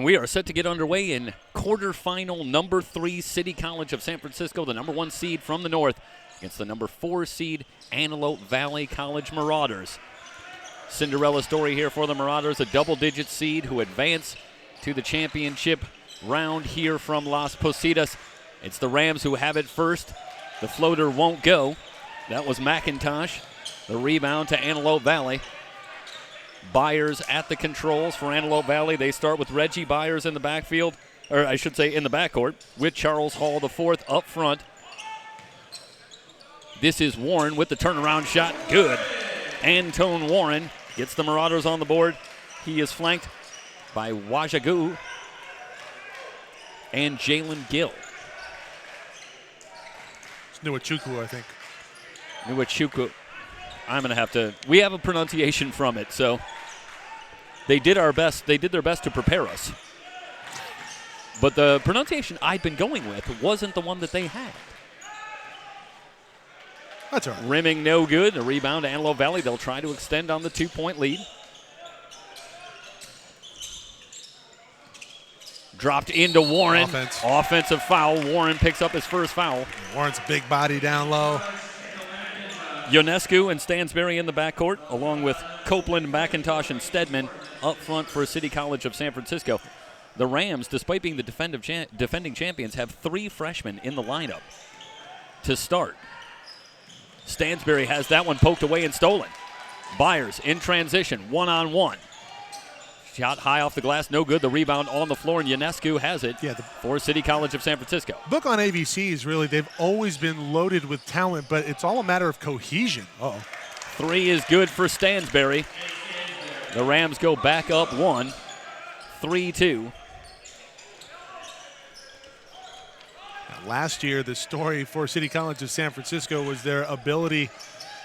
And we are set to get underway in quarterfinal number 3, City College of San Francisco, the number 1 seed from the north, against the number 4 seed Antelope Valley College Marauders. Cinderella story here for the Marauders, a double-digit seed who advance to the championship round here from Las Positas. It's the Rams who have it first. The floater won't go. That was McIntosh. The rebound to Antelope Valley. Byers at the controls for Antelope Valley. They start with Reggie Byers in the backfield, or I should say in the backcourt, with Charles Hall the fourth up front. This is Warren with the turnaround shot. Good. Antone Warren gets the Marauders on the board. He is flanked by Wajagu and Jalen Gill. It's Nuachukwu, I think. Nuachukwu. I'm going to have to, we have a pronunciation from it, so they did our best. They did their best to prepare us. But the pronunciation I'd been going with wasn't the one that they had. That's all right. Rimming no good. The rebound to Antelope Valley. They'll try to extend on the 2-point lead. Dropped into Warren. Offensive foul. Warren picks up his first foul. Warren's a big body down low. Ionescu and Stansberry in the backcourt, along with Copeland, McIntosh, and Stedman up front for City College of San Francisco. The Rams, despite being the defending champions, have 3 freshmen in the lineup to start. Stansberry has that one poked away and stolen. Byers in transition, one-on-one. Shot high off the glass, no good. The rebound on the floor, and Ionescu has it for City College of San Francisco. Book on ABCs, really, they've always been loaded with talent, but it's all a matter of cohesion. 3 is good for Stansberry. The Rams go back up 1, 3-2. Last year, the story for City College of San Francisco was their ability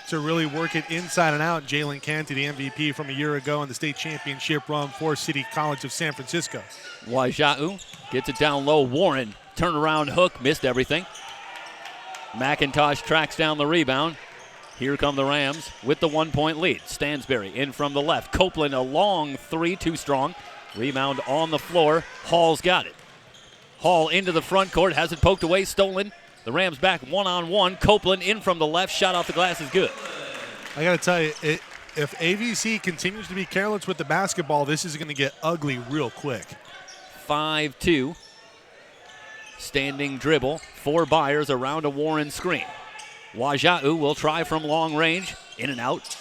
to really work it inside and out. Jalen Canty, the MVP from a year ago in the state championship run for City College of San Francisco. Wajagu gets it down low. Warren, turnaround hook, missed everything. McIntosh tracks down the rebound. Here come the Rams with the 1-point lead. Stansberry in from the left. Copeland a long 3, too strong. Rebound on the floor. Hall's got it. Hall into the front court, has it poked away, stolen. The Rams back one-on-one. Copeland in from the left. Shot off the glass is good. I got to tell you, if AVC continues to be careless with the basketball, this is going to get ugly real quick. 5-2. Standing dribble for Byers around a Warren screen. Wajagu will try from long range. In and out.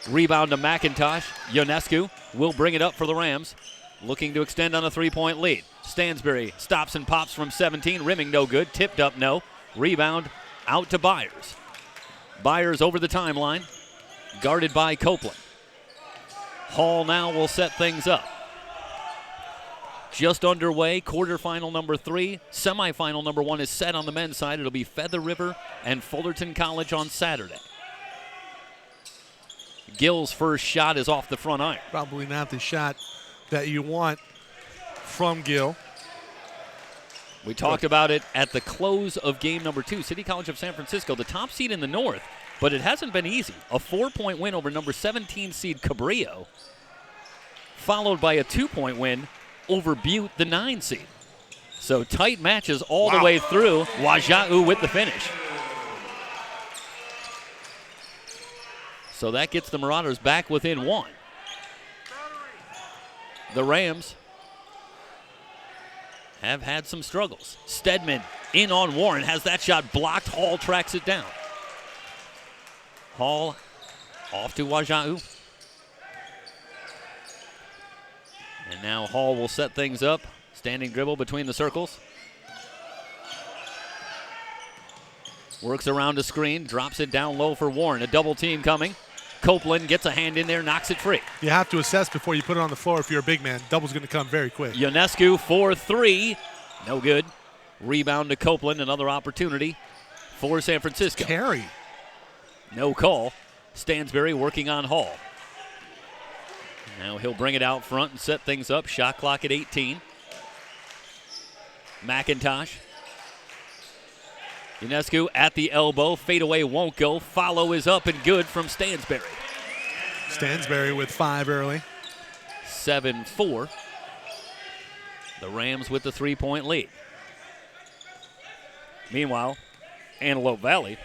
Rebound to McIntosh. Ionescu will bring it up for the Rams. Looking to extend on a 3-point lead. Stansberry stops and pops from 17. Rimming no good. Tipped up no. Rebound out to Byers. Byers over the timeline. Guarded by Copeland. Hall now will set things up. Just underway. Quarterfinal number 3. Semifinal number 1 is set on the men's side. It'll be Feather River and Fullerton College on Saturday. Gill's first shot is off the front iron. Probably not the shot that you want from Gill. We talked about it at the close of game number 2. City College of San Francisco, the top seed in the north, but it hasn't been easy. A 4-point win over number 17 seed Cabrillo, followed by a 2-point win over Butte, the 9 seed. So tight matches all the way through. Wajagu with the finish. So that gets the Marauders back within 1. The Rams have had some struggles. Stedman in on Warren, has that shot blocked. Hall tracks it down. Hall off to Wajagu. And now Hall will set things up. Standing dribble between the circles. Works around a screen, drops it down low for Warren. A double team coming. Copeland gets a hand in there, knocks it free. You have to assess before you put it on the floor if you're a big man. Double's going to come very quick. Ionescu for 3. No good. Rebound to Copeland. Another opportunity for San Francisco. Carry. No call. Stansberry working on Hall. Now he'll bring it out front and set things up. Shot clock at 18. McIntosh. Ionescu at the elbow. Fadeaway won't go. Follow is up and good from Stansberry. Stansberry with 5 early. 7-4. The Rams with the 3-point lead. Meanwhile, Antelope Valley,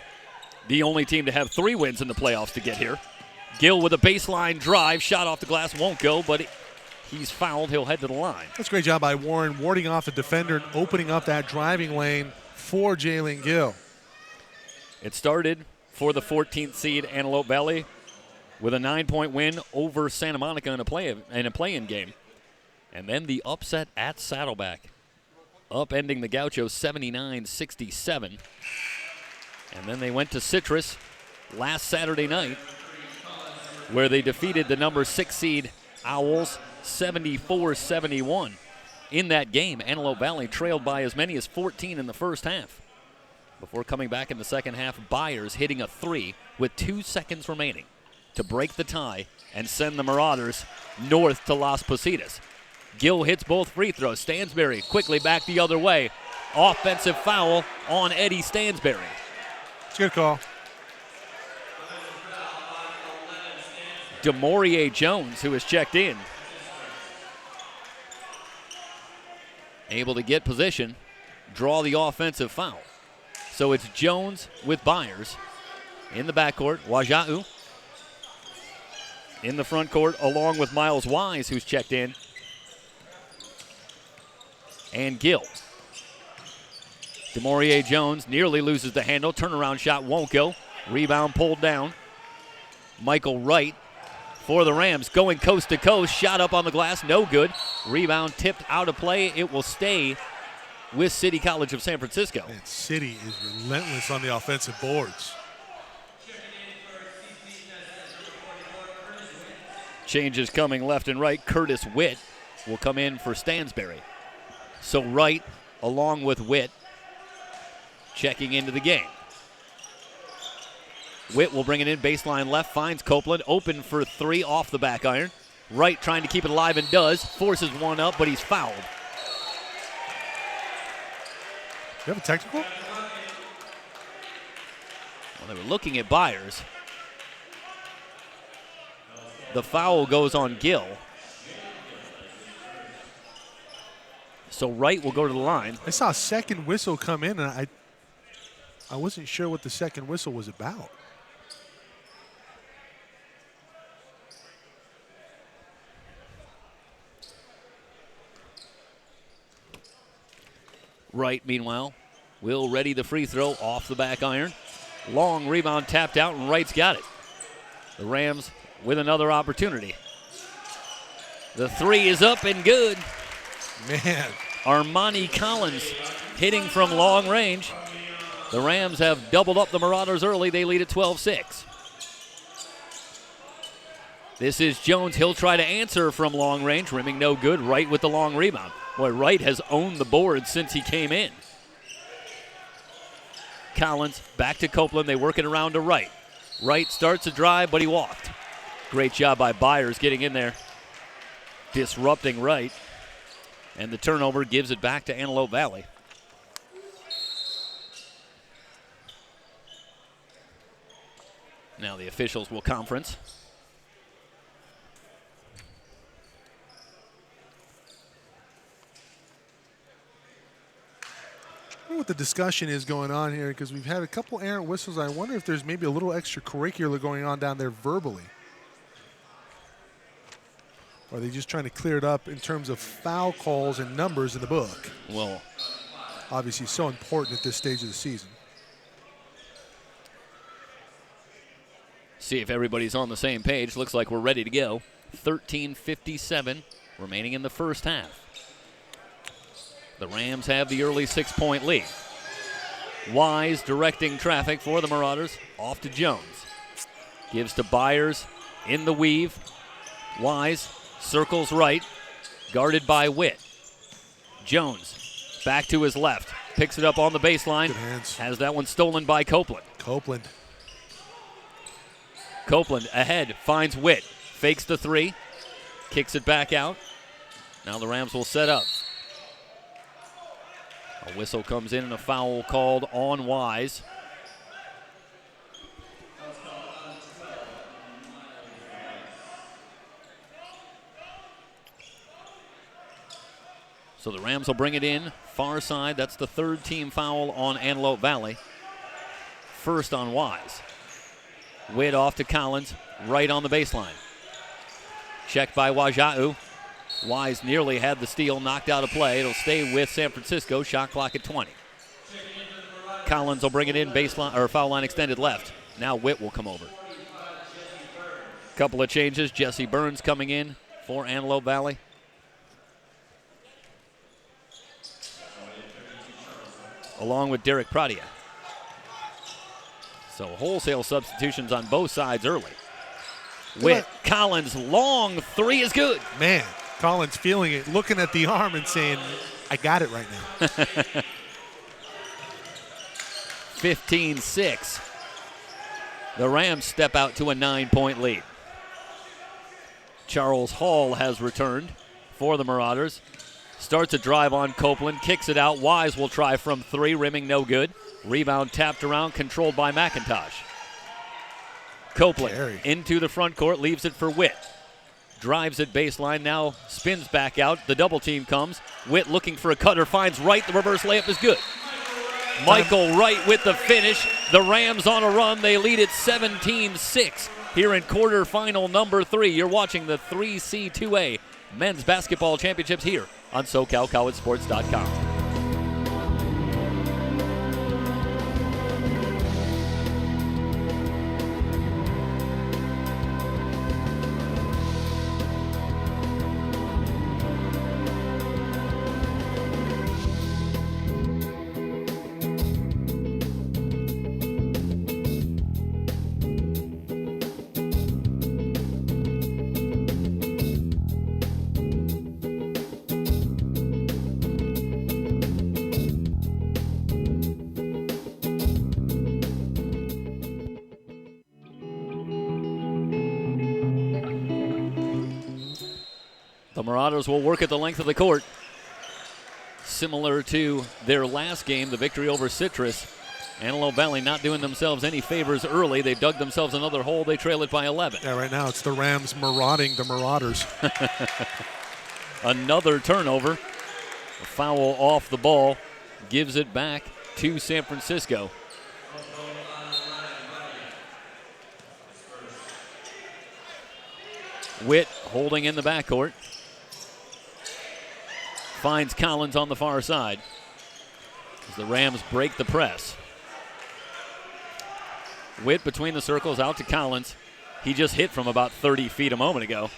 the only team to have 3 wins in the playoffs to get here. Gill with a baseline drive, shot off the glass, won't go, but he's fouled. He'll head to the line. That's a great job by Warren, warding off the defender and opening up that driving lane for Jalen Gill. It started for the 14th seed Antelope Valley with a 9-point win over Santa Monica in a play-in game. And then the upset at Saddleback, upending the Gauchos 79-67. And then they went to Citrus last Saturday night, where they defeated the number 6 seed Owls 74-71. In that game, Antelope Valley trailed by as many as 14 in the first half. Before coming back in the second half, Byers hitting a 3 with 2 seconds remaining to break the tie and send the Marauders north to Las Positas. Gill hits both free throws. Stansberry quickly back the other way. Offensive foul on Eddie Stansberry. It's a good call. DeMaurier Jones, who has checked in, able to get position, draw the offensive foul. So it's Jones with Byers in the backcourt. Wajau in the front court along with Miles Wise, who's checked in, and Gill. DeMaurier Jones nearly loses the handle. Turnaround shot won't go. Rebound pulled down. Michael Wright for the Rams, going coast to coast. Shot up on the glass, no good. Rebound tipped out of play. It will stay with City College of San Francisco. Man, City is relentless on the offensive boards. Changes coming left and right. Curtis Witt will come in for Stansberry. So Wright, along with Witt, checking into the game. Witt will bring it in, baseline left, finds Copeland, open for 3 off the back iron. Wright trying to keep it alive and does, forces one up, but he's fouled. You have a technical? Well, they were looking at Byers. The foul goes on Gill. So Wright will go to the line. I saw a second whistle come in, and I wasn't sure what the second whistle was about. Wright, meanwhile, will ready the free throw off the back iron. Long rebound tapped out, and Wright's got it. The Rams with another opportunity. The 3 is up and good. Man. Armani Collins hitting from long range. The Rams have doubled up the Marauders early. They lead at 12-6. This is Jones. He'll try to answer from long range. Rimming no good. Wright with the long rebound. Boy, Wright has owned the board since he came in. Collins back to Copeland. They work it around to Wright. Wright starts a drive, but he walked. Great job by Byers getting in there, disrupting Wright. And the turnover gives it back to Antelope Valley. Now the officials will conference. I wonder what the discussion is going on here, because we've had a couple errant whistles. I wonder if there's maybe a little extracurricular going on down there verbally. Or are they just trying to clear it up in terms of foul calls and numbers in the book? Well, obviously so important at this stage of the season. See if everybody's on the same page. Looks like we're ready to go. 13:57 remaining in the first half. The Rams have the early 6-point lead. Wise directing traffic for the Marauders. Off to Jones. Gives to Byers in the weave. Wise circles right. Guarded by Witt. Jones back to his left. Picks it up on the baseline. Good hands. Has that one stolen by Copeland. Copeland ahead. Finds Witt. Fakes the 3. Kicks it back out. Now the Rams will set up. A whistle comes in and a foul called on Wise. So the Rams will bring it in, far side. That's the third team foul on Antelope Valley. First on Wise. Witt off to Collins, right on the baseline. Checked by Wajau. Wise nearly had the steal, knocked out of play. It'll stay with San Francisco, shot clock at 20. Collins will bring it in, baseline or foul line extended left. Now Witt will come over. Couple of changes, Jesse Burns coming in for Antelope Valley. Along with Derek Pradia. So wholesale substitutions on both sides early. Witt, Collins, long three is good. Man, Collins feeling it, looking at the arm and saying, I got it right now. 15-6. The Rams step out to a 9-point lead. Charles Hall has returned for the Marauders. Starts a drive on Copeland, kicks it out. Wise will try from three, rimming no good. Rebound tapped around, controlled by McIntosh. Copeland into the front court, leaves it for Witt. Drives at baseline, now spins back out. The double team comes. Witt looking for a cutter, finds Wright. The reverse layup is good. Michael Wright with the finish. The Rams on a run. They lead it 17-6 here in quarterfinal number 3. You're watching the 3C2A Men's Basketball Championships here on SoCalCollegeSports.com. The Marauders will work at the length of the court. Similar to their last game, the victory over Citrus. Antelope Valley not doing themselves any favors early. They've dug themselves another hole. They trail it by 11. Yeah, right now it's the Rams marauding the Marauders. Another turnover. A foul off the ball. Gives it back to San Francisco. Witt holding in the backcourt. Finds Collins on the far side as the Rams break the press. Witt between the circles, out to Collins. He just hit from about 30 feet a moment ago.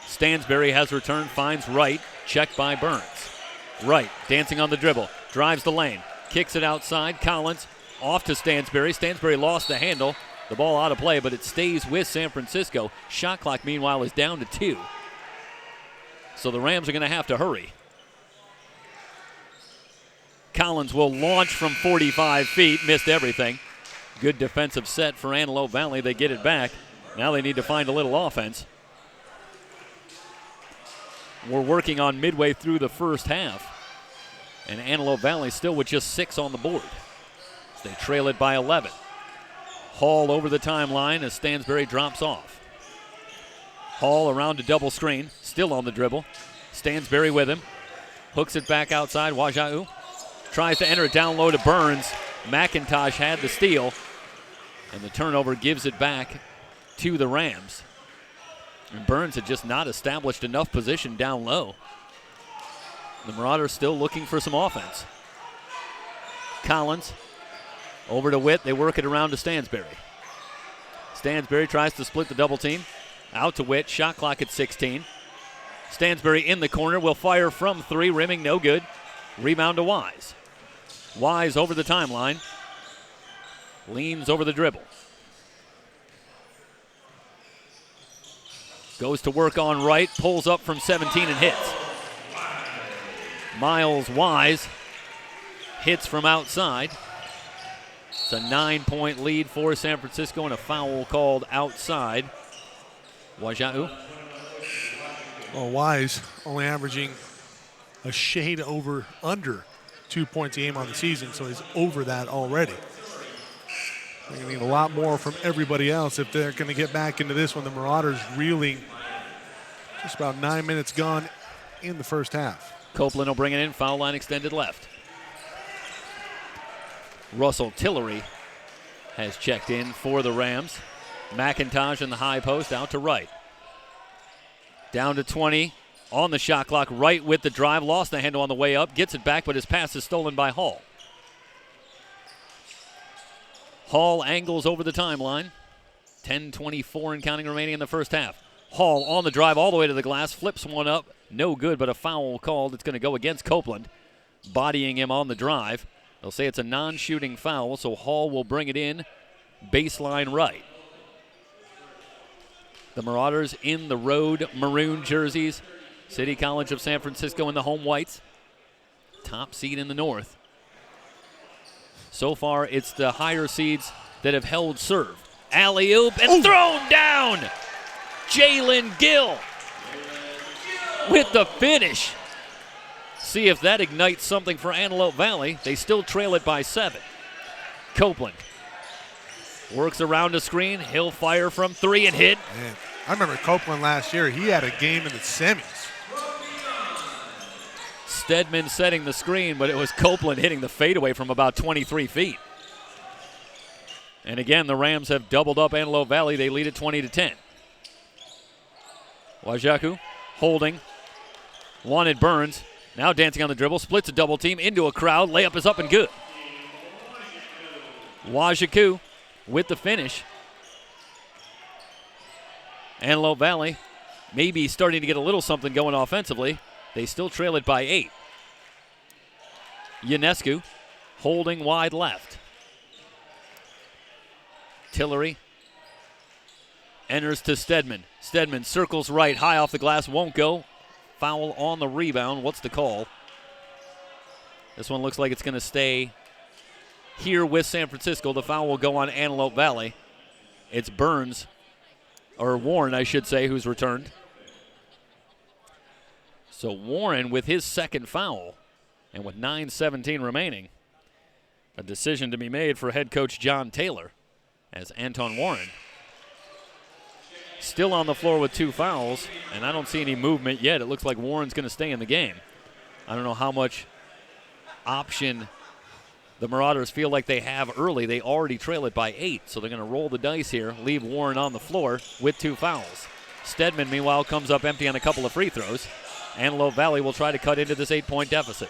Stansberry has returned, finds Wright, checked by Burns. Wright dancing on the dribble, drives the lane, kicks it outside. Collins off to Stansberry. Stansberry lost the handle. The ball out of play, but it stays with San Francisco. Shot clock, meanwhile, is down to 2. So the Rams are going to have to hurry. Collins will launch from 45 feet, missed everything. Good defensive set for Antelope Valley. They get it back. Now they need to find a little offense. We're working on midway through the first half. And Antelope Valley still with just 6 on the board. They trail it by 11. Hall over the timeline as Stansberry drops off. Hall around a double screen, still on the dribble. Stansberry with him. Hooks it back outside. Wajau tries to enter it down low to Burns. McIntosh had the steal. And the turnover gives it back to the Rams. And Burns had just not established enough position down low. The Marauders still looking for some offense. Collins over to Witt. They work it around to Stansberry. Stansberry tries to split the double team. Out to Witt. Shot clock at 16. Stansberry in the corner. Will fire from 3. Rimming no good. Rebound to Wise. Wise over the timeline. Leans over the dribble. Goes to work on Wright. Pulls up from 17 and hits. Miles Wise hits from outside. It's a 9-point lead for San Francisco and a foul called outside. Wajau. Well, Wise only averaging a shade under 2 points a game on the season, so he's over that already. They're going to need a lot more from everybody else if they're going to get back into this one. The Marauders reeling, just about 9 minutes gone in the first half. Copeland will bring it in, foul line extended left. Russell Tillery has checked in for the Rams. McIntosh in the high post, out to right. Down to 20 on the shot clock, right with the drive. Lost the handle on the way up, gets it back, but his pass is stolen by Hall. Hall angles over the timeline. 10:24 and counting remaining in the first half. Hall on the drive all the way to the glass, flips one up. No good, but a foul called. It's going to go against Copeland, bodying him on the drive. They'll say it's a non-shooting foul, so Hall will bring it in baseline right. The Marauders in the road maroon jerseys. City College of San Francisco in the home whites. Top seed in the north. So far, it's the higher seeds that have held serve. Alley-oop and thrown down. Jalen Gill with the finish. See if that ignites something for Antelope Valley. They still trail it by 7. Copeland works around the screen. He'll fire from 3 and hit. Man, I remember Copeland last year. He had a game in the semis. Stedman setting the screen, but it was Copeland hitting the fadeaway from about 23 feet. And again, the Rams have doubled up Antelope Valley. They lead it 20-10. Wajaku holding. Wanted Burns. Now dancing on the dribble. Splits a double team into a crowd. Layup is up and good. Wajaku with the finish. Antelope Valley maybe starting to get a little something going offensively. They still trail it by 8. Ionescu holding wide left. Tillery enters to Stedman. Stedman circles right, high off the glass, won't go. Foul on the rebound. What's the call? This one looks like it's going to stay here with San Francisco. The foul will go on Antelope Valley. It's Burns, or Warren, I should say, who's returned. So Warren with his second foul, and with 9:17 remaining, a decision to be made for head coach John Taylor, as Anton Warren still on the floor with 2 fouls, and I don't see any movement yet. It looks like Warren's going to stay in the game. I don't know how much option the Marauders feel like they have early. They already trail it by 8, so they're going to roll the dice here, leave Warren on the floor with 2 fouls. Stedman, meanwhile, comes up empty on a couple of free throws. Antelope Valley will try to cut into this 8-point deficit.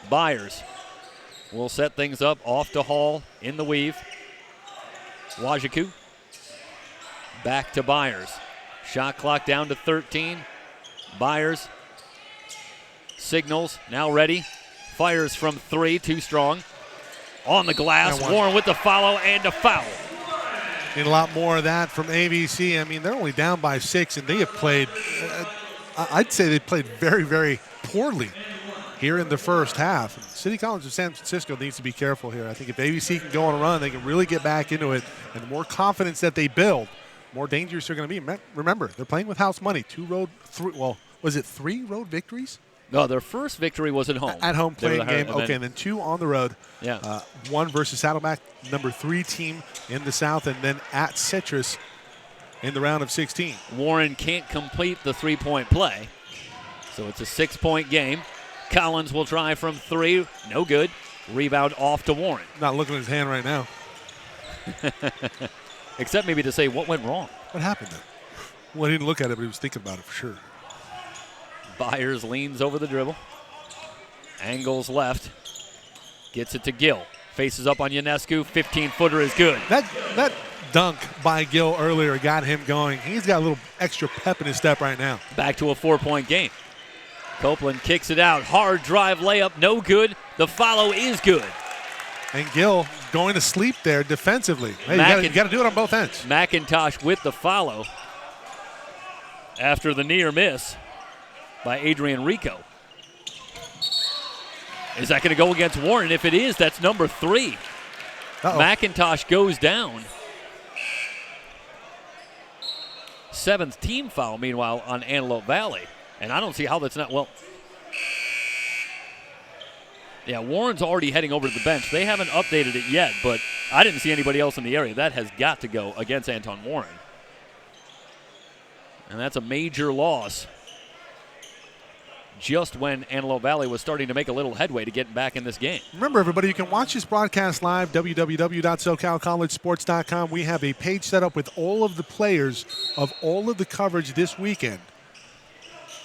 Byers will set things up off to Hall in the weave. Wajaku back to Byers. Shot clock down to 13. Byers signals, now ready. Fires from 3, too strong. On the glass, Warren with the follow and a foul. Need a lot more of that from ABC. I mean, they're only down by 6, and they have played, I'd say they played very, very poorly here in the first half. City College of San Francisco needs to be careful here. I think if ABC can go on a run, they can really get back into it, and the more confidence that they build, more dangerous they're going to be. Remember, they're playing with house money. 3 road victories? No, their first victory was at home. At home playing game. Okay, and then 2 on the road. Yeah. 1 versus Saddleback, number 3 team in the South, and then at Citrus in the round of 16. Warren can't complete the 3-point play, so it's a 6-point game. Collins will try from 3. No good. Rebound off to Warren. Not looking at his hand right now. Except maybe to say what went wrong. What happened then? Well, he didn't look at it, but he was thinking about it for sure. Byers leans over the dribble. Angles left. Gets it to Gill. Faces up on Ionescu. 15-footer is good. That dunk by Gill earlier got him going. He's got a little extra pep in his step right now. Back to a 4-point game. Copeland kicks it out. Hard drive layup. No good. The follow is good. And Gill going to sleep there defensively. Hey, you got to do it on both ends. McIntosh with the follow after the near miss by Adrian Rico. Is that going to go against Warren? If it is, that's number 3. Uh-oh. McIntosh goes down. 7th team foul, meanwhile, on Antelope Valley. And I don't see how that's not, well. Yeah, Warren's already heading over to the bench. They haven't updated it yet, but I didn't see anybody else in the area. That has got to go against Anton Warren. And that's a major loss just when Antelope Valley was starting to make a little headway to getting back in this game. Remember, everybody, you can watch this broadcast live, www.socalcollegesports.com. We have a page set up with all of the players of all of the coverage this weekend.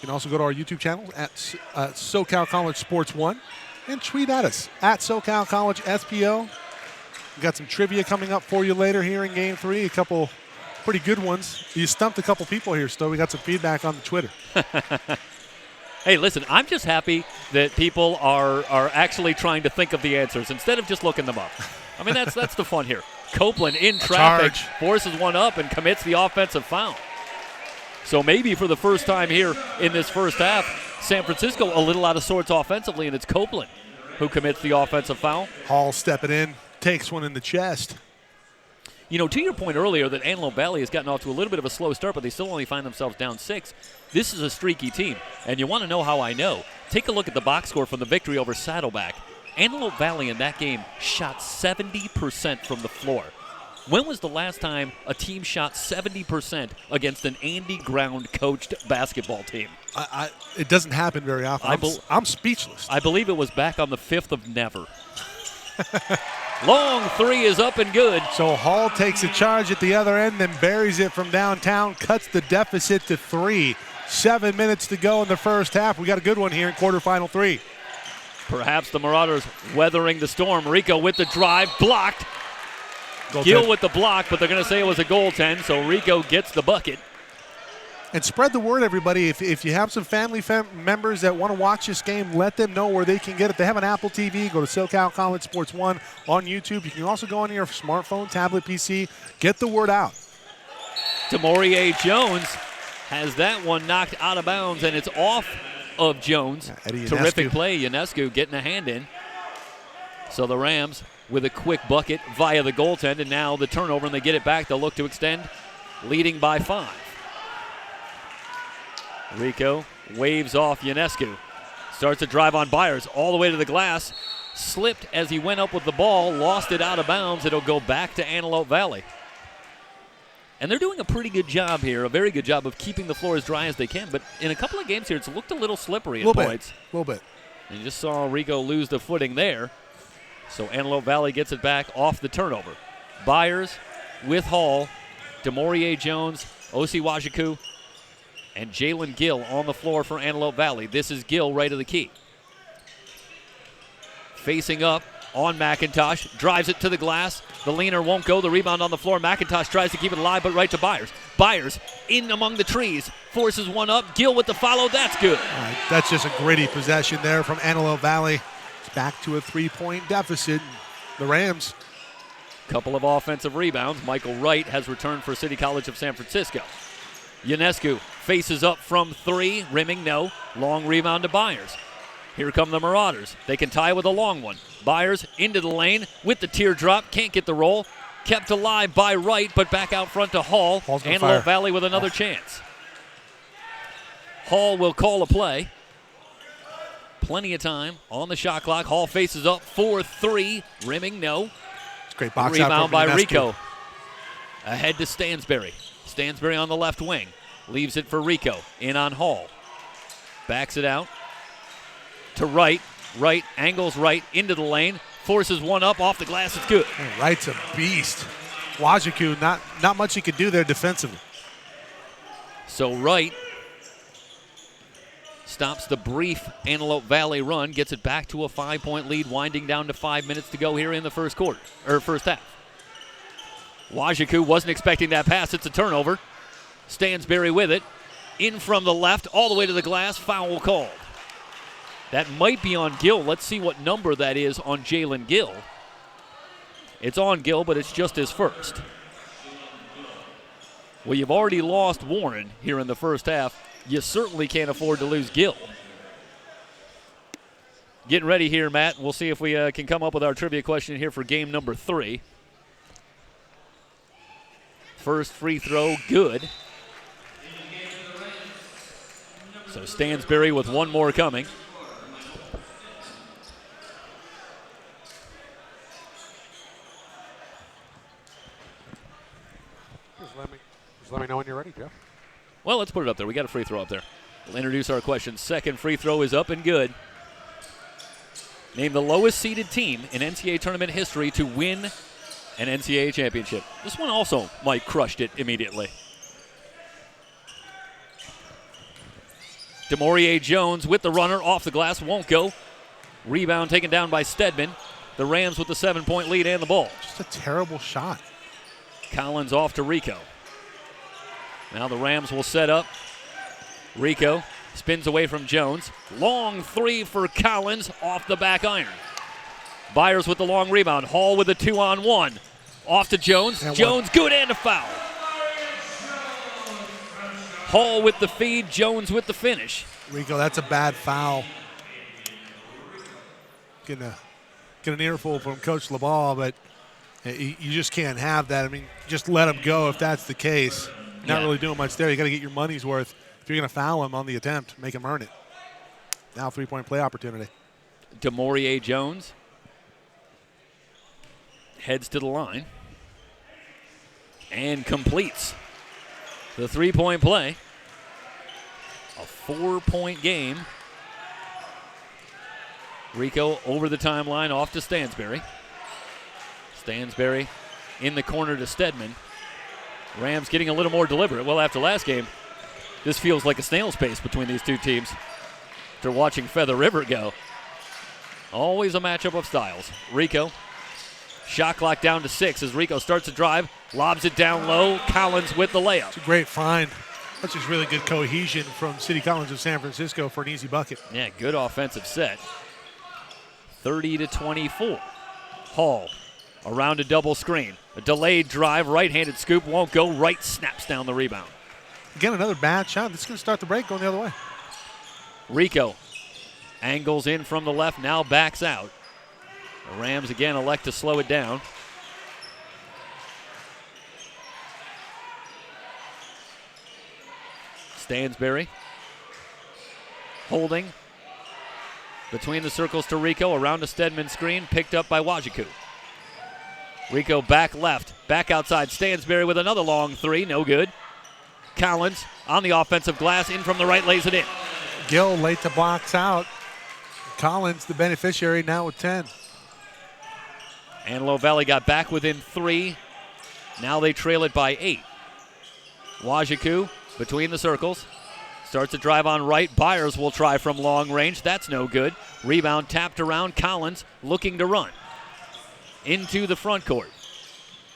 You can also go to our YouTube channel at SoCal College Sports 1 and tweet at us at SoCal College SPO. We got some trivia coming up for you later here in Game 3. A couple pretty good ones. You stumped a couple people here, Stowe. We got some feedback on the Twitter. Hey, listen, I'm just happy that people are actually trying to think of the answers instead of just looking them up. I mean, that's the fun here. Copeland in traffic, forces one up and commits the offensive foul. So maybe for the first time here in this first half, San Francisco a little out of sorts offensively, and it's Copeland who commits the offensive foul. Hall stepping in, takes one in the chest. You know, to your point earlier that Antelope Valley has gotten off to a little bit of a slow start, but they still only find themselves down 6. This is a streaky team, and you want to know how I know. Take a look at the box score from the victory over Saddleback. Antelope Valley in that game shot 70% from the floor. When was the last time a team shot 70% against an Andy Ground-coached basketball team? It doesn't happen very often. I'm speechless. I believe it was back on the 5th of never. Long three is up and good. So Hall takes a charge at the other end, then buries it from downtown, cuts the deficit to 3. 7 minutes to go in the first half. We got a good one here in quarterfinal 3. Perhaps the Marauders weathering the storm. Rico with the drive, blocked. Goaltend. Gill with the block, but they're going to say it was a goaltend, so Rico gets the bucket. And spread the word, everybody. If you have some family members that want to watch this game, let them know where they can get it. If they have an Apple TV, go to SoCal College Sports 1 on YouTube. You can also go on your smartphone, tablet, PC. Get the word out. Demorie Jones has that one knocked out of bounds, and it's off of Jones. Terrific play. Ionescu getting a hand in. So the Rams with a quick bucket via the goaltend, and now the turnover, and they get it back. They'll look to extend, leading by 5. Rico waves off Ionescu. Starts a drive on Byers all the way to the glass. Slipped as he went up with the ball, lost it out of bounds. It'll go back to Antelope Valley. And they're doing a pretty good job here, a very good job of keeping the floor as dry as they can. But in a couple of games here, it's looked a little slippery at points. A little bit. And you just saw Rico lose the footing there. So Antelope Valley gets it back off the turnover. Byers with Hall, Demorie Jones, O.C. Wajiku, and Jalen Gill on the floor for Antelope Valley. This is Gill right of the key. Facing up on McIntosh, drives it to the glass. The leaner won't go. The rebound on the floor. McIntosh tries to keep it alive, but right to Byers. Byers in among the trees, forces one up. Gill with the follow. That's good. That's just a gritty possession there from Antelope Valley. It's back to a 3-point deficit. The Rams. Couple of offensive rebounds. Michael Wright has returned for City College of San Francisco. Ionescu faces up from 3, rimming no. Long rebound to Byers. Here come the Marauders. They can tie with a long one. Byers into the lane with the teardrop. Can't get the roll. Kept alive by Wright, but back out front to Hall. Antelope Valley with another chance. Hall will call a play. Plenty of time on the shot clock. Hall faces up 4-3, rimming no. It's great box rebound by Rico. Ahead to Stansberry. Stansberry on the left wing. Leaves it for Rico. In on Hall. Backs it out to Wright. Wright angles right into the lane. Forces one up off the glass. It's good. Man, Wright's a beast. Wajiku, not much he could do there defensively. So Wright stops the brief Antelope Valley run. Gets it back to a 5-point lead. Winding down to 5 minutes to go here in the first half. Wajiku wasn't expecting that pass. It's a turnover. Stansberry with it. In from the left, all the way to the glass. Foul called. That might be on Gill. Let's see what number that is on Jalen Gill. It's on Gill, but it's just his first. Well, you've already lost Warren here in the first half. You certainly can't afford to lose Gill. Getting ready here, Matt. We'll see if we can come up with our trivia question here for game number 3. First free throw, good. So Stansberry with one more coming. Just let me know when you're ready, Jeff. Well, let's put it up there. We got a free throw up there. We'll introduce our question. Second free throw is up and good. Name the lowest seeded team in NCAA tournament history to win an NCAA championship. This one also, Mike crushed it immediately. DeMaurier Jones with the runner, off the glass, won't go. Rebound taken down by Stedman. The Rams with the 7-point lead and the ball. Just a terrible shot. Collins off to Rico. Now the Rams will set up. Rico spins away from Jones. Long three for Collins off the back iron. Byers with the long rebound. Hall with a 2-on-1. Off to Jones. And Jones, good, and a foul. Hall with the feed. Jones with the finish. Rico, that's a bad foul. Get an earful from Coach LeBall, but you just can't have that. I mean, just let him go if that's the case. Not really doing much there. You got to get your money's worth. If you're going to foul him on the attempt, make him earn it. Now 3-point play opportunity. DeMaurier Jones heads to the line and completes the 3-point play. A 4-point game. Rico over the timeline, off to Stansberry. Stansberry in the corner to Stedman. Rams getting a little more deliberate. Well, after last game, this feels like a snail's pace between these two teams. After watching Feather River go. Always a matchup of styles. Rico, shot clock down to 6 as Rico starts to drive, lobs it down low. Collins with the layup. It's a great find. That's just really good cohesion from City College of San Francisco for an easy bucket. Yeah, good offensive set. 30-24. Hall around a double screen. A delayed drive, right-handed scoop, won't go. Right snaps down the rebound. Again, another bad shot. This is going to start the break going the other way. Rico angles in from the left, now backs out. The Rams again elect to slow it down. Stansberry holding between the circles to Rico, around a Stedman screen, picked up by Wajiku. Rico back left, back outside. Stansberry with another long three, no good. Collins on the offensive glass, in from the right, lays it in. Gill late to box out. Collins, the beneficiary, now with 10. Antelope Valley got back within 3. Now they trail it by 8. Wajiku between the circles. Starts to drive on right. Byers will try from long range. That's no good. Rebound tapped around. Collins looking to run into the front court.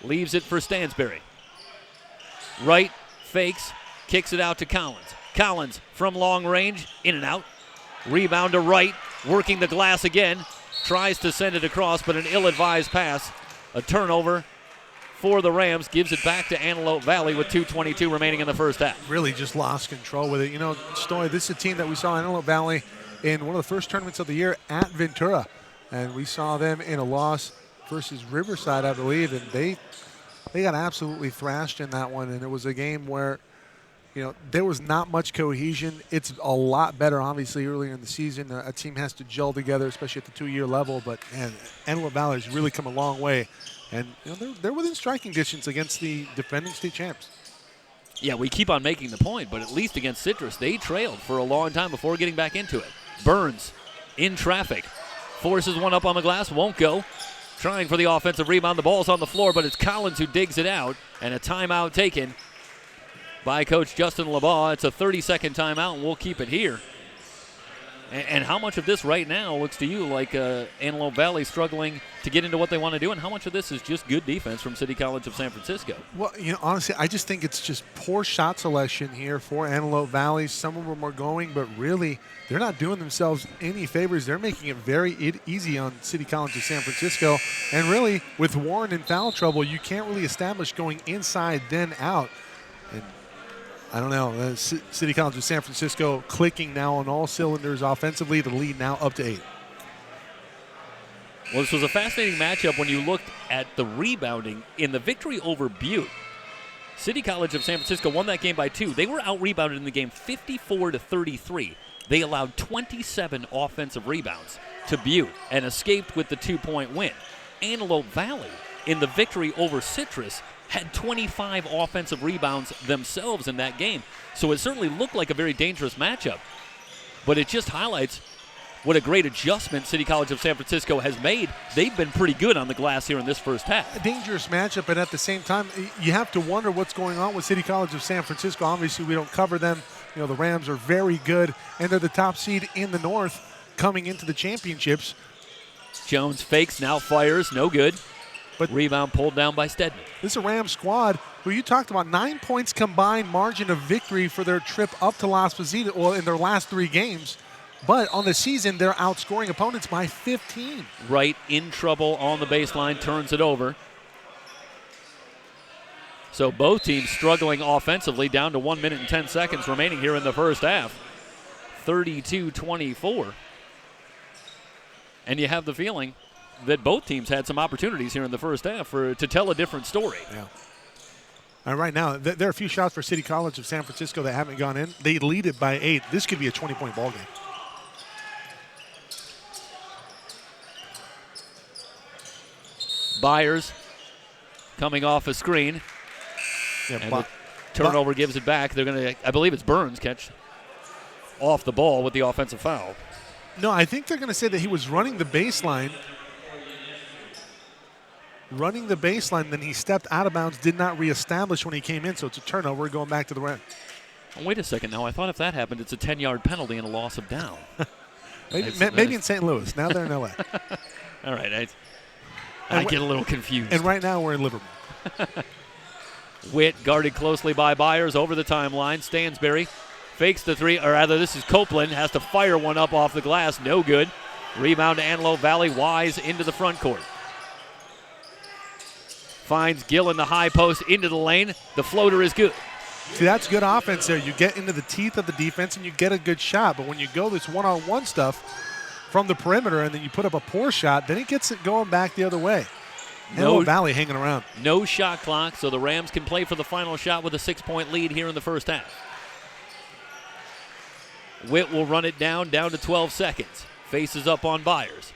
Leaves it for Stansberry. Right, fakes, kicks it out to Collins. Collins from long range, in and out. Rebound to right, working the glass again. Tries to send it across, but an ill-advised pass. A turnover for the Rams, gives it back to Antelope Valley with 2:22 remaining in the first half. Really just lost control with it. You know, Stoy, this is a team that we saw Antelope Valley in one of the first tournaments of the year at Ventura. And we saw them in a loss versus Riverside, I believe, and they got absolutely thrashed in that one. And it was a game where, you know, there was not much cohesion. It's a lot better, obviously, earlier in the season. A team has to gel together, especially at the 2-year level. But, man, Antelope Valley has really come a long way. And you know, they're within striking distance against the defending state champs. Yeah, we keep on making the point, but at least against Citrus, they trailed for a long time before getting back into it. Burns in traffic. Forces one up on the glass, won't go. Trying for the offensive rebound. The ball's on the floor, but it's Collins who digs it out. And a timeout taken by Coach Justin LeBaugh. It's a 30-second timeout, and we'll keep it here. And how much of this right now looks to you like Antelope Valley struggling to get into what they want to do, and how much of this is just good defense from City College of San Francisco? Well, you know, honestly, I just think it's just poor shot selection here for Antelope Valley. Some of them are going, but really they're not doing themselves any favors. They're making it very easy on City College of San Francisco. And really, with Warren in foul trouble, you can't really establish going inside then out. And I don't know. City College of San Francisco clicking now on all cylinders offensively. The lead now up to 8. Well, this was a fascinating matchup when you looked at the rebounding in the victory over Butte. City College of San Francisco won that game by 2. They were out-rebounded in the game 54-33. They allowed 27 offensive rebounds to Butte and escaped with the 2-point win. Antelope Valley, in the victory over Citrus, had 25 offensive rebounds themselves in that game. So it certainly looked like a very dangerous matchup. But it just highlights what a great adjustment City College of San Francisco has made. They've been pretty good on the glass here in this first half. A dangerous matchup, but at the same time, you have to wonder what's going on with City College of San Francisco. Obviously, we don't cover them. You know, the Rams are very good, and they're the top seed in the North coming into the championships. Jones fakes, now fires, no good. But rebound pulled down by Stedman. This is a Rams squad who you talked about, 9 points combined margin of victory for their trip up to Las Positas, well, in their last 3 games. But on the season, they're outscoring opponents by 15. Right in trouble on the baseline, turns it over. So both teams struggling offensively, down to 1 minute and 10 seconds remaining here in the first half. 32-24. And you have the feeling that both teams had some opportunities here in the first half to tell a different story. Yeah. And right now, there are a few shots for City College of San Francisco that haven't gone in. They lead it by 8. This could be a 20-point ball game. Byers coming off a screen. Yeah, and the turnover gives it back. They're going to, I believe it's Burns catch off the ball with the offensive foul. No, I think they're going to say that he was running the baseline. Then he stepped out of bounds, did not reestablish when he came in, so it's a turnover going back to the rim. Oh, wait a second now. I thought if that happened, it's a 10-yard penalty and a loss of down. maybe in St. Louis. Now they're in L.A. All right. I get a little confused. And right now we're in Liverpool. Witt guarded closely by Byers over the timeline. Stansberry fakes the three, or rather this is Copeland, has to fire one up off the glass. No good. Rebound to Antelope Valley. Wise into the front court. Finds Gill in the high post into the lane. The floater is good. See, that's good offense there. You get into the teeth of the defense and you get a good shot. But when you go this one-on-one stuff from the perimeter and then you put up a poor shot, then it gets it going back the other way. Antelope Valley hanging around. No shot clock, so the Rams can play for the final shot with a 6-point lead here in the first half. Witt will run it down to 12 seconds. Faces up on Byers.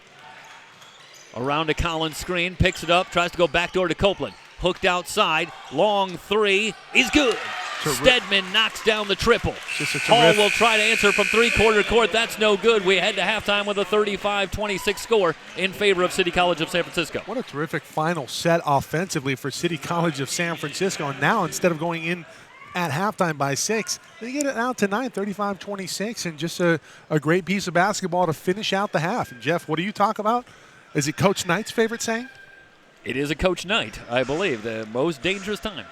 Around a Collins screen, picks it up, tries to go backdoor to Copeland. Hooked outside, long three is good. Stedman knocks down the triple. Hall will try to answer from three-quarter court. That's no good. We head to halftime with a 35-26 score in favor of City College of San Francisco. What a terrific final set offensively for City College of San Francisco. And now instead of going in at halftime by 6, they get it out to 9, 35-26, and just a great piece of basketball to finish out the half. And Jeff, what do you talk about? Is it Coach Knight's favorite saying? It is a Coach Knight, I believe, the most dangerous time.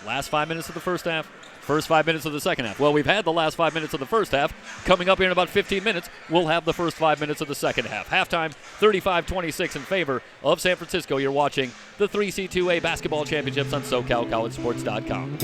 Last 5 minutes of the first half, first 5 minutes of the second half. Well, we've had the last 5 minutes of the first half. Coming up here in about 15 minutes, we'll have the first 5 minutes of the second half. Halftime, 35-26 in favor of San Francisco. You're watching the 3C2A Basketball Championships on SoCalCollegeSports.com.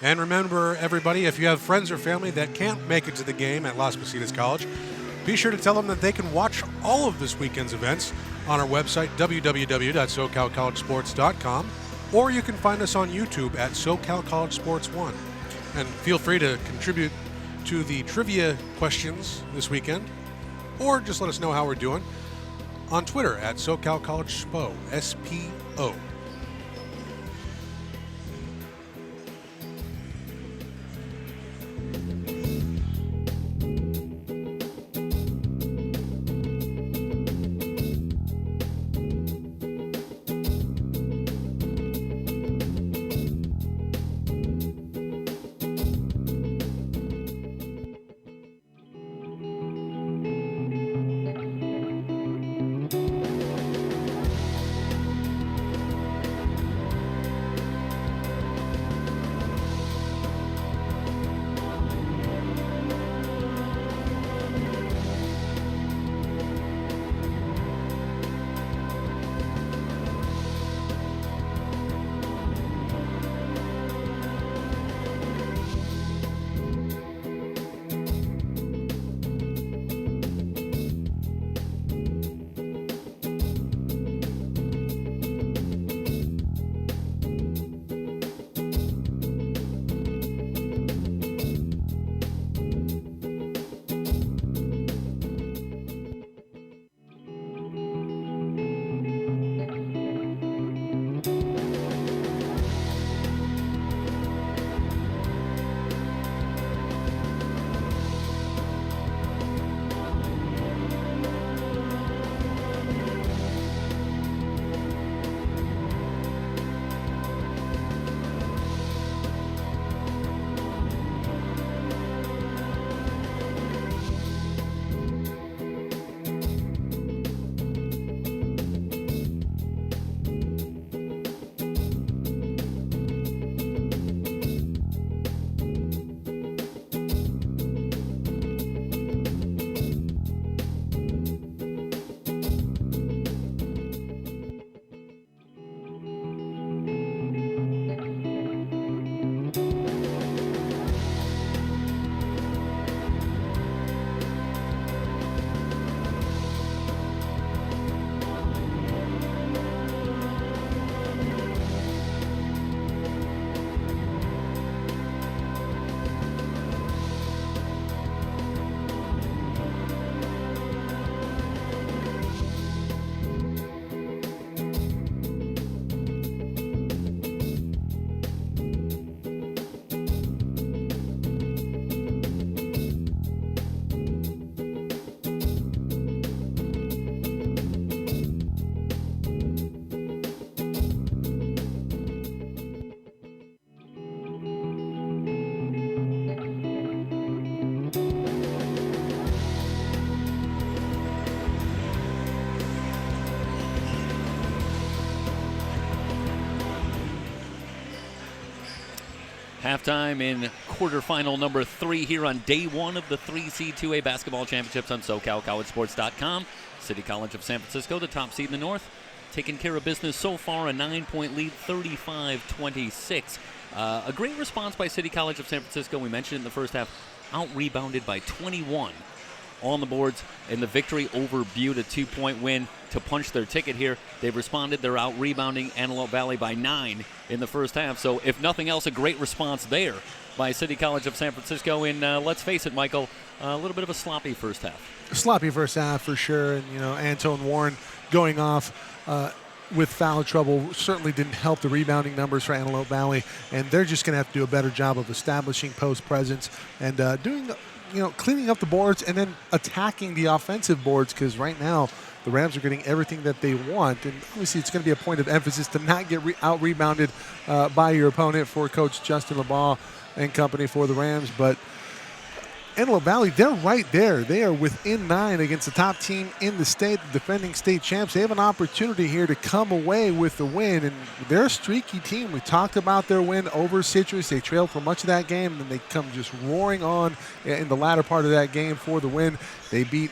And remember, everybody, if you have friends or family that can't make it to the game at Las Positas College, be sure to tell them that they can watch all of this weekend's events on our website, www.socalcollegesports.com, or you can find us on YouTube at SoCal College Sports 1. And feel free to contribute to the trivia questions this weekend, or just let us know how we're doing on Twitter at SoCal College SPO, S-P-O. Halftime in quarterfinal number 3 here on day 1 of the 3C2A basketball championships on SoCalCollegeSports.com. City College of San Francisco, the top seed in the North, taking care of business so far, a 9-point lead, 35-26. A great response by City College of San Francisco. We mentioned in the first half, out-rebounded by 21 on the boards in the victory over Butte, a 2-point win to punch their ticket here. They've responded. They're out-rebounding Antelope Valley by 9 in the first half. So if nothing else, a great response there by City College of San Francisco. And let's face it, Michael, a little bit of a sloppy first half. Sloppy first half for sure. And, Antone Warren going off with foul trouble certainly didn't help the rebounding numbers for Antelope Valley. And they're just going to have to do a better job of establishing post presence and cleaning up the boards and then attacking the offensive boards, because right now the Rams are getting everything that they want. And obviously it's going to be a point of emphasis to not get out-rebounded by your opponent for Coach Justin LeBaugh and company for the Rams. But Antelope Valley, they're right there. They are within 9 against the top team in the state, the defending state champs. They have an opportunity here to come away with the win, and they're a streaky team. We talked about their win over Citrus. They trailed for much of that game, and then they come just roaring on in the latter part of that game for the win. They beat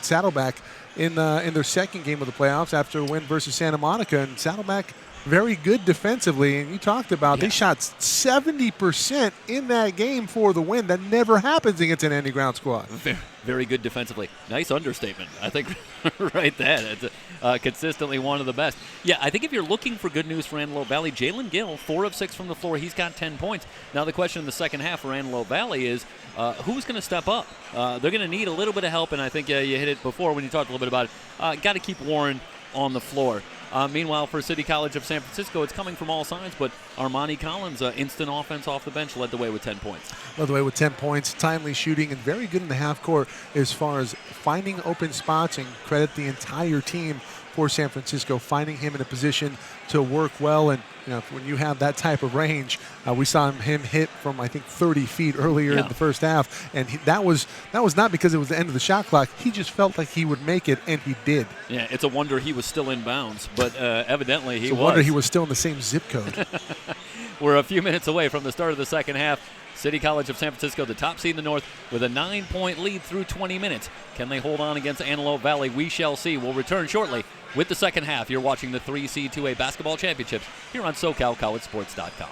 Saddleback in their second game of the playoffs after a win versus Santa Monica, and Saddleback very good defensively. And you talked about they shot 70% in that game for the win. That never happens against an Andy-Ground squad. Very good defensively. Nice understatement, I think, right there. It's consistently one of the best. Yeah, I think if you're looking for good news for Antelope Valley, Jalen Gill, 4 of 6 from the floor. He's got 10 points. Now the question in the second half for Antelope Valley is who's going to step up? They're going to need a little bit of help, and I think you hit it before when you talked a little bit about it. Got to keep Warren on the floor. Meanwhile, for City College of San Francisco, it's coming from all sides, but Armani Collins, instant offense off the bench, led the way with 10 points. Led the way with 10 points, timely shooting, and very good in the half court as far as finding open spots, and credit the entire team for San Francisco, finding him in a position to work well. And when you have that type of range, we saw him hit from, I think, 30 feet earlier in the first half, and that was not because it was the end of the shot clock. He just felt like he would make it, and he did. Yeah, it's a wonder he was still in bounds, but evidently he was. It's a wonder he was still in the same zip code. We're a few minutes away from the start of the second half. City College of San Francisco, the top seed in the North, with a 9-point lead through 20 minutes. Can they hold on against Antelope Valley? We shall see. We'll return shortly with the second half. You're watching the 3C2A Basketball Championships here on SoCalCollegeSports.com.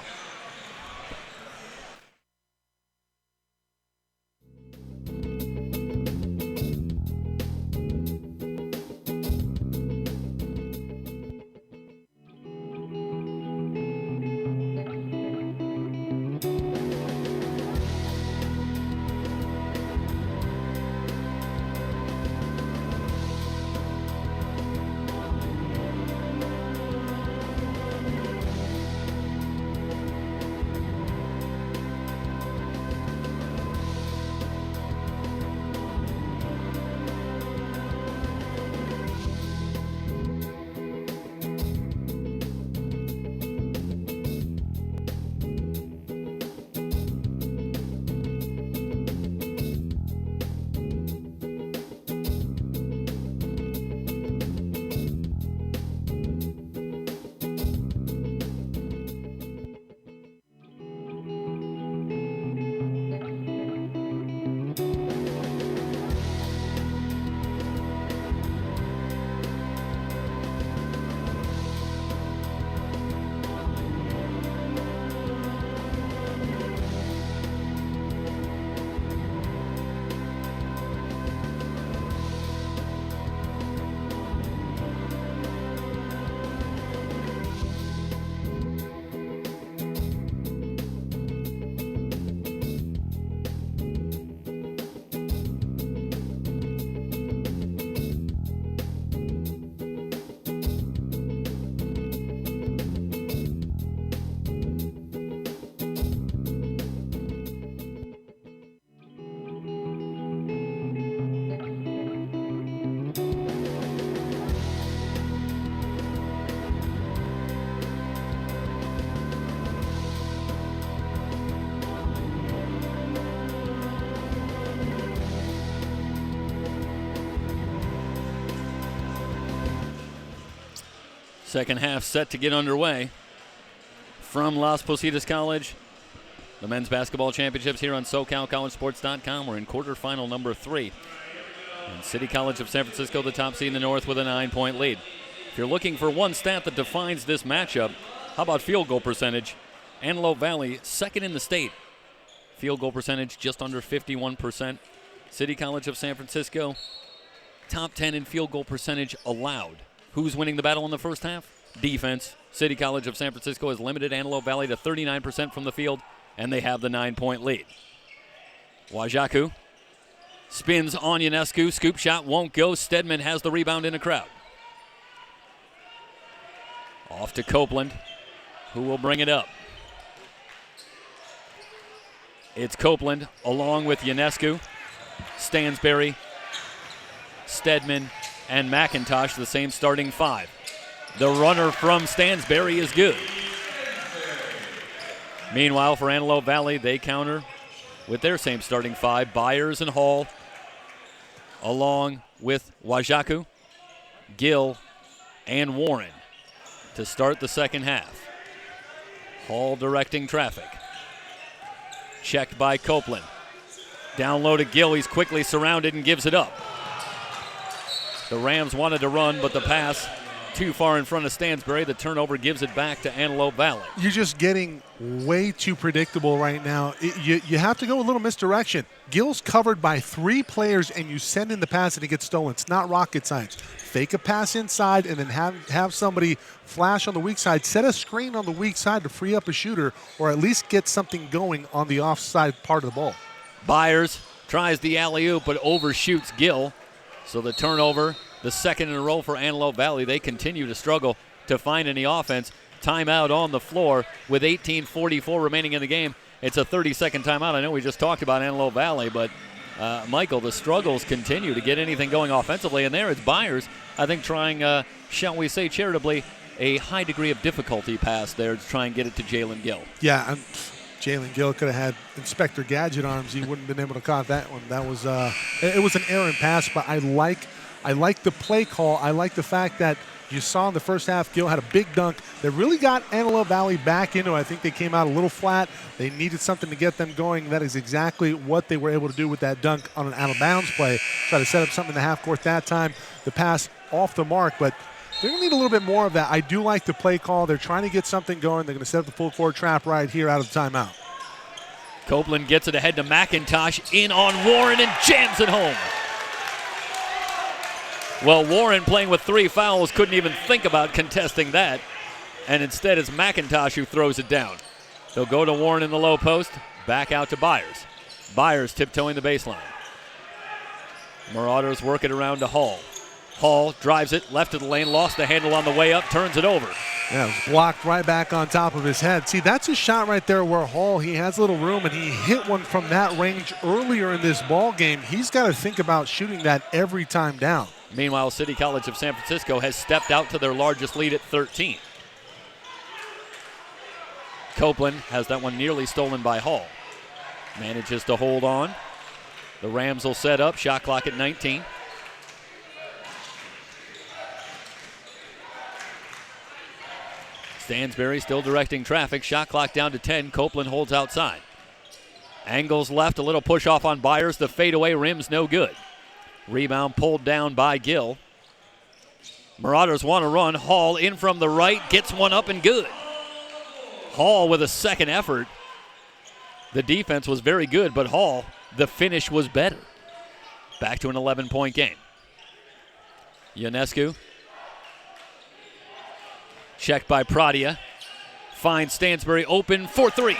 Second half set to get underway from Las Positas College. The men's basketball championships here on SoCalCollegeSports.com. We're in quarterfinal number 3. And City College of San Francisco, the top seed in the North, with a 9-point lead. If you're looking for one stat that defines this matchup, how about field goal percentage? Antelope Valley, second in the state. Field goal percentage just under 51%. City College of San Francisco, top 10 in field goal percentage allowed. Who's winning the battle in the first half? Defense. City College of San Francisco has limited Antelope Valley to 39% from the field, and they have the 9-point lead. Wajaku spins on Ionescu. Scoop shot won't go. Stedman has the rebound in a crowd. Off to Copeland, who will bring it up. It's Copeland along with Ionescu, Stansberry, Stedman, and McIntosh, the same starting 5. The runner from Stansberry is good. Meanwhile, for Antelope Valley, they counter with their same starting 5, Byers and Hall, along with Wajaku, Gill, and Warren to start the second half. Hall directing traffic. Checked by Copeland. Down low to Gill. He's quickly surrounded and gives it up. The Rams wanted to run, but the pass too far in front of Stansbury. The turnover gives it back to Antelope Valley. You're just getting way too predictable right now. You have to go a little misdirection. Gill's covered by 3 players, and you send in the pass and it gets stolen. It's not rocket science. Fake a pass inside and then have somebody flash on the weak side. Set a screen on the weak side to free up a shooter, or at least get something going on the offside part of the ball. Byers tries the alley-oop but overshoots Gill. So the turnover, the second in a row for Antelope Valley. They continue to struggle to find any offense. Timeout on the floor with 18:44 remaining in the game. It's a 30-second timeout. I know we just talked about Antelope Valley, but Michael, the struggles continue to get anything going offensively. And there it's Byers, I think, trying, shall we say charitably, a high degree of difficulty pass there to try and get it to Jalen Gill. Yeah, Jalen Gill could have had Inspector Gadget arms. He wouldn't have been able to caught that one. That was it was an errant pass, but I like the play call. I like the fact that you saw in the first half, Gill had a big dunk that really got Antelope Valley back into it. I think they came out a little flat. They needed something to get them going. That is exactly what they were able to do with that dunk on an out-of-bounds play. Try to set up something in the half court that time. The pass off the mark, but they're going to need a little bit more of that. I do like the play call. They're trying to get something going. They're going to set up the full court trap right here out of the timeout. Copeland gets it ahead to McIntosh, in on Warren and jams it home. Well, Warren, playing with 3 fouls, couldn't even think about contesting that. And instead it's McIntosh who throws it down. They'll go to Warren in the low post, back out to Byers. Byers tiptoeing the baseline. Marauders work it around to Hall. Hall drives it left of the lane, lost the handle on the way up, turns it over. Yeah, it was blocked right back on top of his head. See, that's a shot right there where Hall, he has a little room, and he hit one from that range earlier in this ball game. He's got to think about shooting that every time down. Meanwhile, City College of San Francisco has stepped out to their largest lead at 13. Copeland has that one nearly stolen by Hall. Manages to hold on. The Rams will set up, shot clock at 19. Stansbury still directing traffic. Shot clock down to 10. Copeland holds outside. Angles left. A little push off on Byers. The fadeaway rim's no good. Rebound pulled down by Gill. Marauders want to run. Hall in from the right. Gets one up and good. Hall with a second effort. The defense was very good, but Hall, the finish was better. Back to an 11-point game. Ionescu. Checked by Pradia. Finds Stansbury open for 3.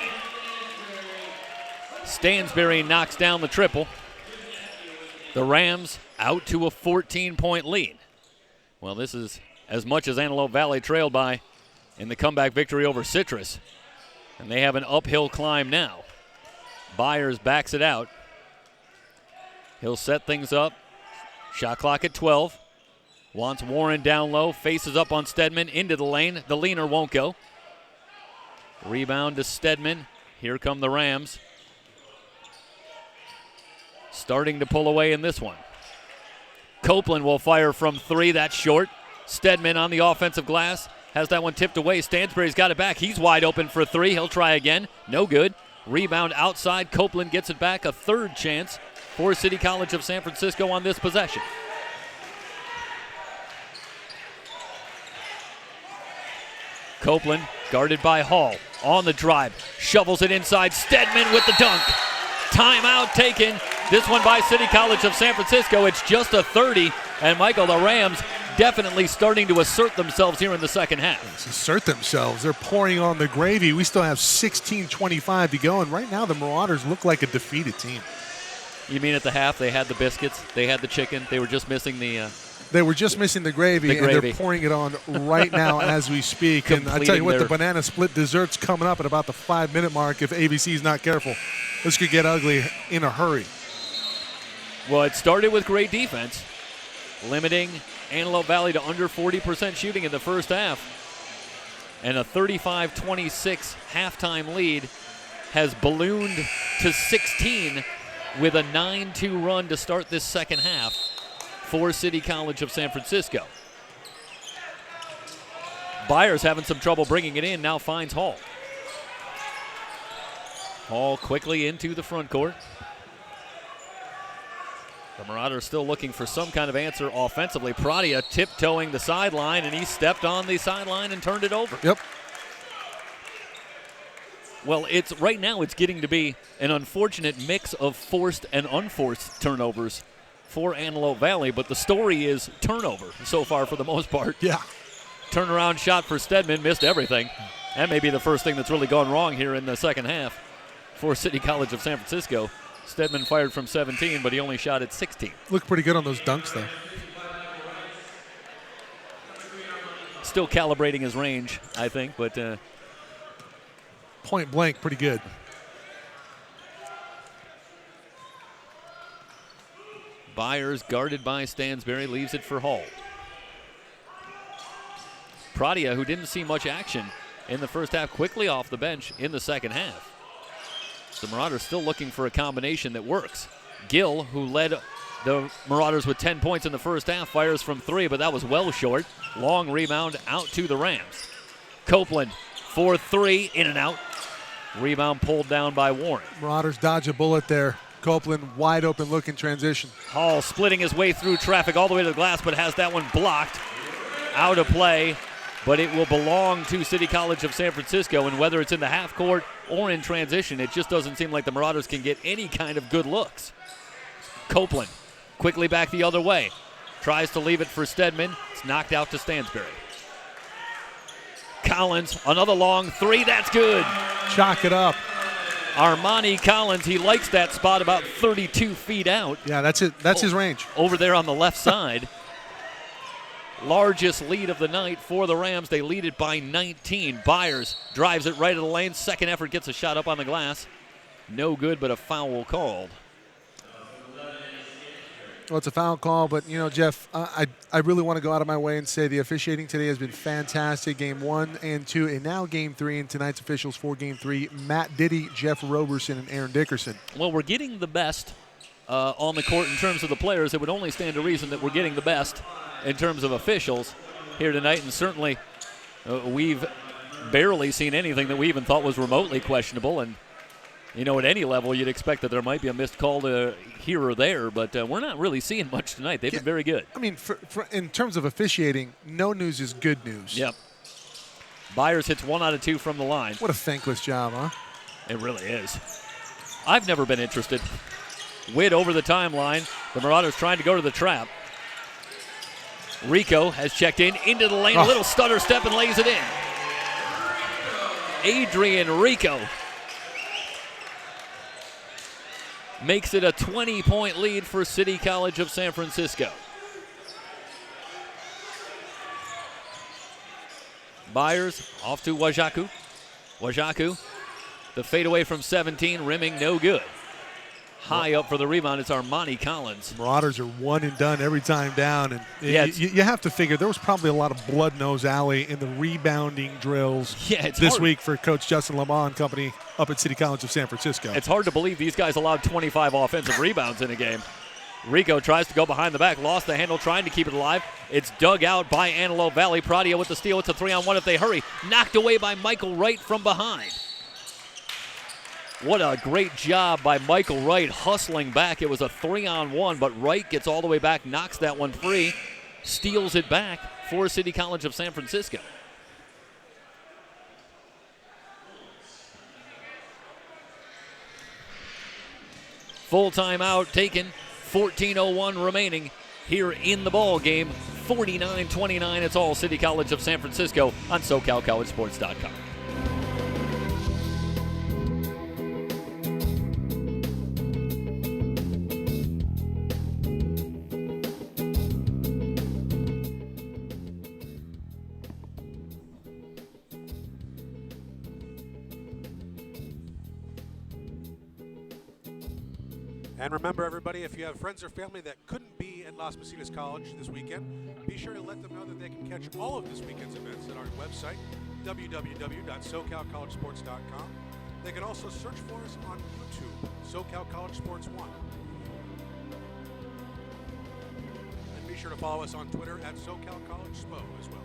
Stansbury knocks down the triple. The Rams out to a 14-point lead. Well, this is as much as Antelope Valley trailed by in the comeback victory over Citrus. And they have an uphill climb now. Byers backs it out. He'll set things up. Shot clock at 12. Wants Warren down low. Faces up on Stedman into the lane. The leaner won't go. Rebound to Stedman. Here come the Rams. Starting to pull away in this one. Copeland will fire from 3. That's short. Stedman on the offensive glass. Has that one tipped away. Stansbury's got it back. He's wide open for 3. He'll try again. No good. Rebound outside. Copeland gets it back. A third chance for City College of San Francisco on this possession. Copeland guarded by Hall. On the drive. Shovels it inside. Stedman with the dunk. Timeout taken. This one by City College of San Francisco. It's just a 30. And Michael, the Rams definitely starting to assert themselves here in the second half. Assert themselves. They're pouring on the gravy. We still have 16:25 to go. And right now the Marauders look like a defeated team. You mean at the half they had the biscuits, they had the chicken, they were just missing the... They were just missing the gravy, and they're pouring it on right now as we speak. And I tell you what, the banana split dessert's coming up at about the 5-minute mark if ABC's not careful. This could get ugly in a hurry. Well, it started with great defense, limiting Antelope Valley to under 40% shooting in the first half. And a 35-26 halftime lead has ballooned to 16 with a 9-2 run to start this second half for City College of San Francisco. Byers having some trouble bringing it in, now finds Hall. Hall quickly into the front court. The Marauders still looking for some kind of answer offensively. Pradia tiptoeing the sideline, and he stepped on the sideline and turned it over. Yep. Well, right now it's getting to be an unfortunate mix of forced and unforced turnovers for Antelope Valley, but the story is turnover so far for the most part. Yeah. Turnaround shot for Stedman, missed everything. That may be the first thing that's really gone wrong here in the second half for City College of San Francisco. Stedman fired from 17, but he only shot at 16. Looked pretty good on those dunks, though. Still calibrating his range, I think, but Point blank, pretty good. Byers, guarded by Stansberry, leaves it for Hall. Pradia, who didn't see much action in the first half, quickly off the bench in the second half. The Marauders still looking for a combination that works. Gill, who led the Marauders with 10 points in the first half, fires from 3, but that was well short. Long rebound out to the Rams. Copeland for 3, in and out. Rebound pulled down by Warren. Marauders dodge a bullet there. Copeland wide open look in transition. Hall splitting his way through traffic all the way to the glass, but has that one blocked. Out of play, but it will belong to City College of San Francisco, and whether it's in the half court or in transition, it just doesn't seem like the Marauders can get any kind of good looks. Copeland quickly back the other way. Tries to leave it for Stedman. It's knocked out to Stansberry. Collins, another long 3. That's good. Chalk it up. Armani Collins, he likes that spot about 32 feet out. Yeah, that's it. That's his range. Over there on the left side. Largest lead of the night for the Rams. They lead it by 19. Byers drives it right to the lane. Second effort, gets a shot up on the glass. No good, but a foul called. Well, it's a foul call, but, Jeff, I really want to go out of my way and say the officiating today has been fantastic. Game 1 and 2, and now Game 3, and tonight's officials for Game 3, Matt Diddy, Jeff Roberson, and Aaron Dickerson. Well, we're getting the best on the court in terms of the players. It would only stand to reason that we're getting the best in terms of officials here tonight, and certainly we've barely seen anything that we even thought was remotely questionable. And at any level, you'd expect that there might be a missed call here or there, but we're not really seeing much tonight. They've been very good. I mean, in terms of officiating, no news is good news. Yep. Byers hits 1 out of 2 from the line. What a thankless job, huh? It really is. I've never been interested. Witt over the timeline. The Marauders trying to go to the trap. Rico has checked into the lane, a little stutter step, and lays it in. Adrian Rico makes it a 20-point lead for City College of San Francisco. Byers off to Wajaku. Wajaku, the fadeaway from 17, rimming no good. High up for the rebound, it's Armani Collins. Marauders are one and done every time down, and you have to figure there was probably a lot of blood nose alley in the rebounding drills this week for Coach Justin Lamont and company up at City College of San Francisco. It's hard to believe these guys allowed 25 offensive rebounds in a game. Rico tries to go behind the back, lost the handle, trying to keep it alive. It's dug out by Antelope Valley. Pradia with the steal. It's a 3-on-1 if they hurry. Knocked away by Michael Wright from behind. What a great job by Michael Wright hustling back. It was a 3-on-1, but Wright gets all the way back, knocks that one free, steals it back for City College of San Francisco. Full timeout taken, 14:01 remaining here in the ball game. 49-29, it's all City College of San Francisco on SoCalCollegeSports.com. And remember, everybody, if you have friends or family that couldn't be at Las Positas College this weekend, be sure to let them know that they can catch all of this weekend's events at our website, www.socalcollegesports.com. They can also search for us on YouTube, SoCal College Sports 1. And be sure to follow us on Twitter at SoCal College Spo as well.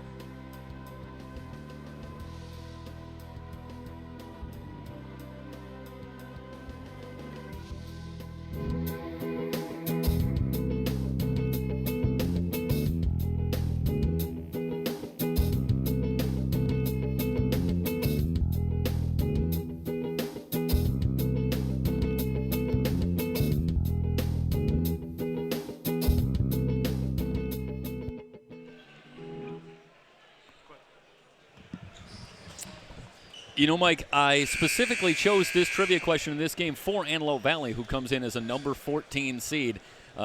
You know, Mike, I specifically chose this trivia question in this game for Antelope Valley, who comes in as a number 14 seed.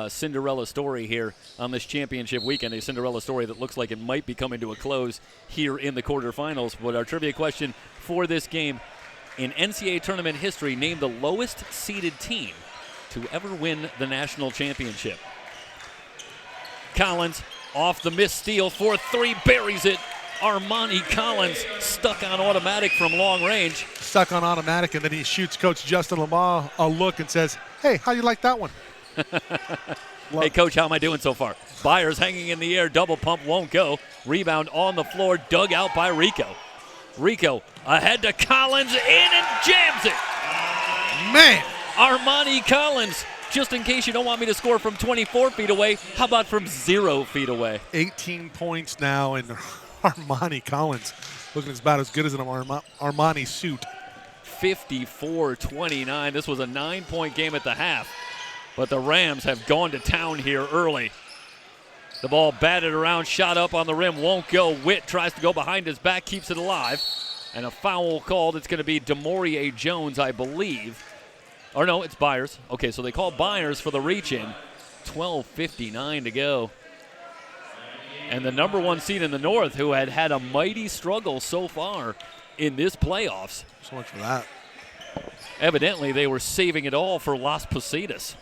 Cinderella story here on this championship weekend, a Cinderella story that looks like it might be coming to a close here in the quarterfinals. But our trivia question for this game, in NCAA tournament history, name the lowest seeded team to ever win the national championship. Collins off the missed steal for 3, buries it. Armani Collins stuck on automatic from long range. Stuck on automatic, and then he shoots Coach Justin Lamar a look and says, hey, how you like that one? Hey, Coach, how am I doing so far? Byers hanging in the air, double pump won't go. Rebound on the floor, dug out by Rico. Rico ahead to Collins, in and jams it. Man! Armani Collins, just in case you don't want me to score from 24 feet away, how about from 0 feet away? 18 points now, and Armani Collins looking about as good as an Armani suit. 54-29. This was a 9-point game at the half, but the Rams have gone to town here early. The ball batted around, shot up on the rim, won't go. Witt tries to go behind his back, keeps it alive. And a foul called. It's going to be DeMaurier Jones, I believe. Or no, it's Byers. Okay, so they call Byers for the reach-in. 12:59 to go. And the number 1 seed in the North, who had had a mighty struggle so far in this playoffs. So much for that. Evidently, they were saving it all for Las Positas.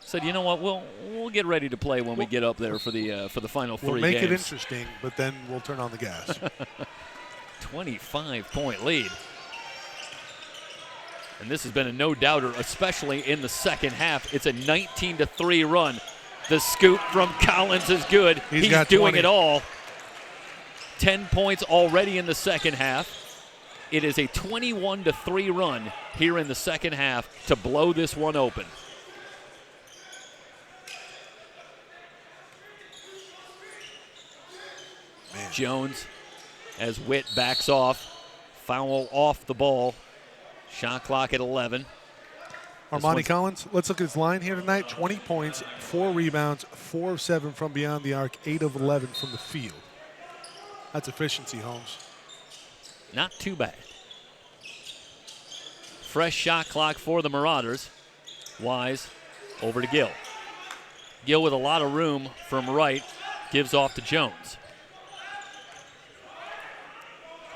Said, you know what, we'll get ready to play when we get up there for the final 3 games. We'll make it interesting, but then we'll turn on the gas. 25-point lead. And this has been a no-doubter, especially in the second half. It's a 19-3 run. The scoop from Collins is good. He's doing it all. 10 points already in the second half. It is a 21-3 run here in the second half to blow this one open. Man. Jones, as Witt backs off, foul off the ball. Shot clock at 11. Armani Collins, let's look at his line here tonight. 20 points, 4 rebounds, 4 of 7 from beyond the arc, 8 of 11 from the field. That's efficiency, Holmes. Not too bad. Fresh shot clock for the Marauders. Wise over to Gill. Gill with a lot of room from right, gives off to Jones.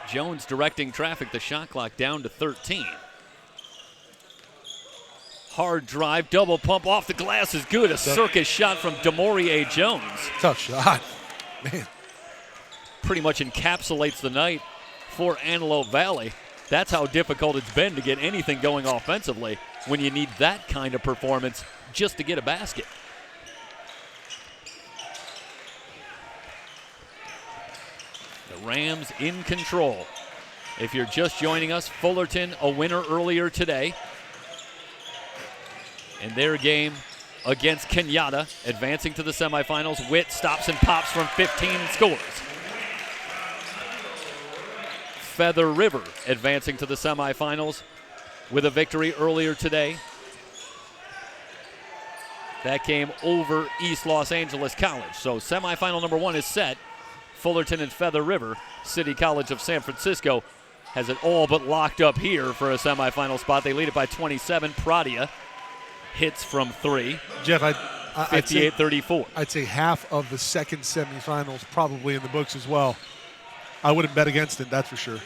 Jones directing traffic, the shot clock down to 13. Hard drive, double pump off the glass is good. A circus shot from DeMaurier Jones. Tough shot, man. Pretty much encapsulates the night for Antelope Valley. That's how difficult it's been to get anything going offensively when you need that kind of performance just to get a basket. The Rams in control. If you're just joining us, Fullerton a winner earlier today in their game against Kenyatta, advancing to the semifinals. Witt stops and pops from 15 and scores. Feather River advancing to the semifinals with a victory earlier today. That game over East Los Angeles College. So semifinal number 1 is set. Fullerton and Feather River. City College of San Francisco has it all but locked up here for a semifinal spot. They lead it by 27. Pradia hits from 3. Jeff, 58-34. I'd say half of the second semifinals probably in the books as well. I wouldn't bet against it, that's for sure.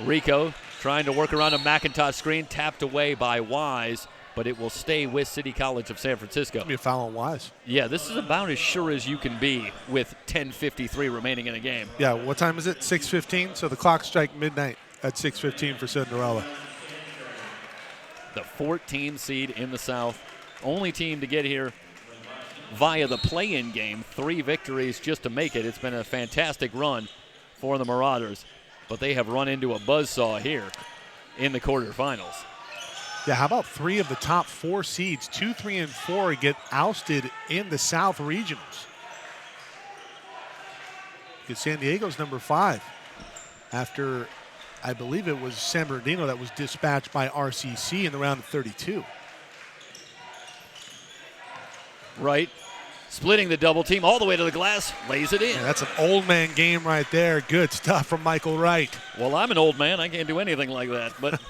Rico trying to work around a McIntosh screen, tapped away by Wise, but it will stay with City College of San Francisco. Be a foul on Wise. Yeah, this is about as sure as you can be with 10:53 remaining in a game. Yeah, what time is it? 6:15, so the clock strike midnight at 6:15 for Cinderella. The 14 seed in the South, only team to get here via the play-in game. 3 victories just to make it. It's been a fantastic run for the Marauders, but they have run into a buzzsaw here in the quarterfinals. Yeah, how about 3 of the top 4 seeds, 2, 3, and 4 get ousted in the South regionals? Because San Diego's number 5 after, I believe it was San Bernardino that was dispatched by RCC in the round of 32. Right. Splitting the double team all the way to the glass, lays it in. Yeah, that's an old man game right there. Good stuff from Michael Wright. Well, I'm an old man. I can't do anything like that, but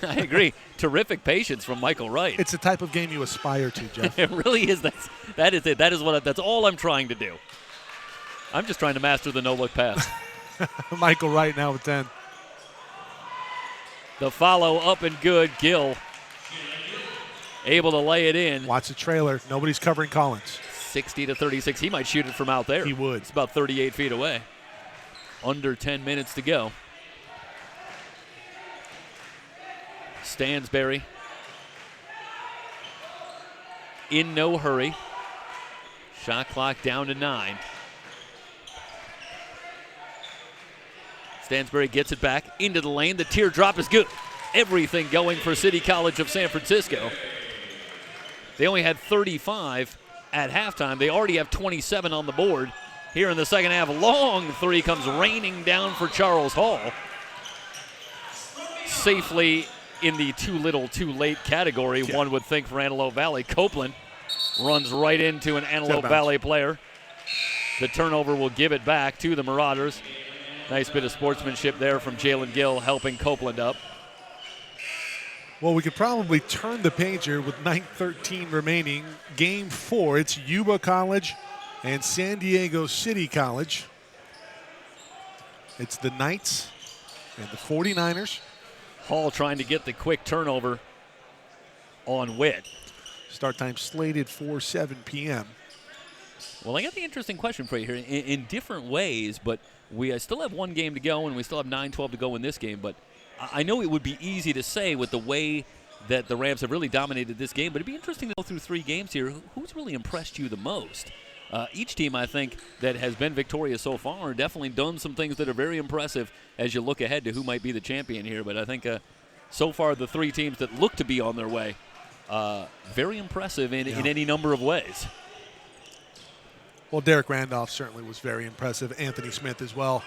I agree. Terrific patience from Michael Wright. It's the type of game you aspire to, Jeff. It really is. That is it. That's all I'm trying to do. I'm just trying to master the no-look pass. Michael Wright now with 10. The follow up and good. Gill able to lay it in. Watch the trailer. Nobody's covering Collins. 60-36. He might shoot it from out there. He would. It's about 38 feet away. Under 10 minutes to go. Stansberry in no hurry. Shot clock down to 9. Stansberry gets it back into the lane. The teardrop is good. Everything going for City College of San Francisco. They only had 35 at halftime. They already have 27 on the board. Here in the second half, a long three comes raining down for Charles Hall. Safely in the too little, too late category, one would think, for Antelope Valley. Copeland runs right into an Antelope Valley player. The turnover will give it back to the Marauders. Nice bit of sportsmanship there from Jalen Gill, helping Copeland up. Well, we could probably turn the page here with 9:13 remaining. Game 4, it's Yuba College and San Diego City College. It's the Knights and the 49ers. Hall trying to get the quick turnover on Witt. Start time slated for 7 p.m. Well, I got the interesting question for you here. In different ways, but we still have one game to go, and we still have 9-12 to go in this game, but I know it would be easy to say with the way that the Rams have really dominated this game, but it'd be interesting to go through 3 games here. Who's really impressed you the most? Each team, I think, that has been victorious so far definitely done some things that are very impressive as you look ahead to who might be the champion here. But I think so far the 3 teams that look to be on their way, very impressive in any number of ways. Well, Derek Randolph certainly was very impressive. Anthony Smith as well.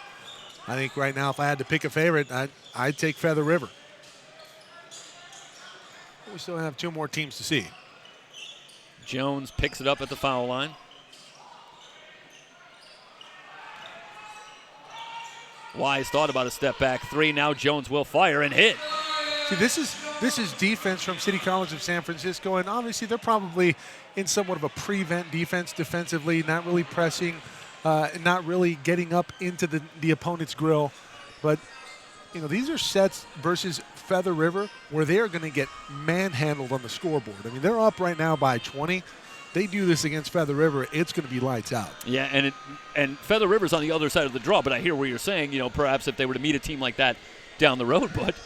I think right now, if I had to pick a favorite, I'd take Feather River. We still have 2 more teams to see. Jones picks it up at the foul line. Wise thought about a step back 3. Now Jones will fire and hit. See, this is defense from City College of San Francisco, and obviously they're probably in somewhat of a prevent defense defensively, not really pressing, not really getting up into the opponent's grill. But, you know, these are sets versus Feather River where they are going to get manhandled on the scoreboard. I mean, they're up right now by 20. They do this against Feather River, it's going to be lights out. Yeah, and Feather River's on the other side of the draw, but I hear what you're saying, you know, perhaps if they were to meet a team like that down the road, but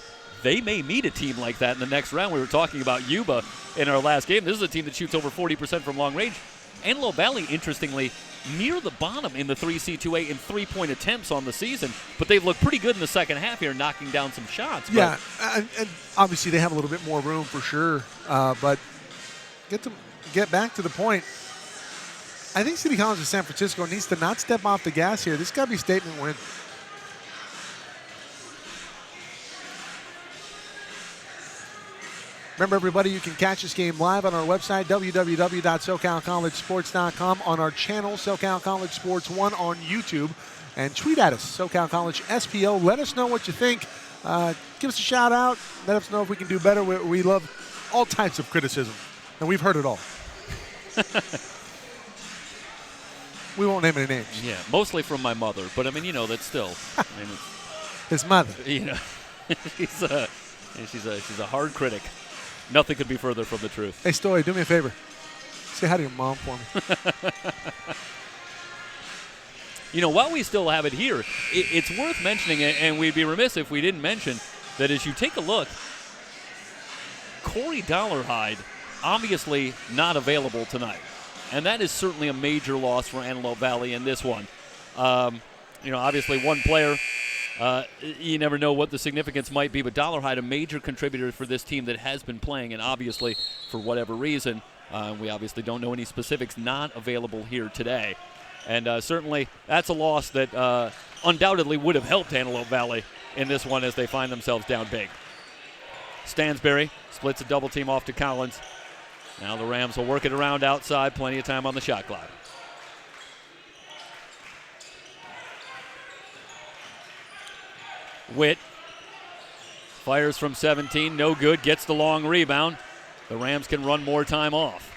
they may meet a team like that in the next round. We were talking about Yuba in our last game. This is a team that shoots over 40% from long range. Antelope Valley, interestingly, near the bottom in the 3C2A in 3-point attempts on the season, but they've looked pretty good in the second half here, knocking down some shots. Yeah, and obviously they have a little bit more room for sure, but get back to the point. I think City College of San Francisco needs to not step off the gas here. This got to be a statement win. Remember, everybody, you can catch this game live on our website, www.socalcollegesports.com, on our channel, SoCal College Sports 1 on YouTube, and tweet at us, SoCal College SPO. Let us know what you think. Give us a shout out. Let us know if we can do better. We love all types of criticism, and we've heard it all. We won't name any names. Yeah, mostly from my mother, but I mean, you know, that's still. I mean, his mother. You know, she's a hard critic. Nothing could be further from the truth. Hey, Story, do me a favor. Say hi to your mom for me. You know, while we still have it here, it's worth mentioning, and we'd be remiss if we didn't mention that as you take a look, Corey Dollarhide obviously not available tonight. And that is certainly a major loss for Antelope Valley in this one. You know, obviously one player, you never know what the significance might be, but Dollarhide, a major contributor for this team that has been playing, and obviously, for whatever reason, we obviously don't know any specifics, not available here today. And certainly that's a loss that undoubtedly would have helped Antelope Valley in this one as they find themselves down big. Stansberry splits a double team off to Collins. Now the Rams will work it around outside. Plenty of time on the shot clock. Witt fires from 17. No good. Gets the long rebound. The Rams can run more time off.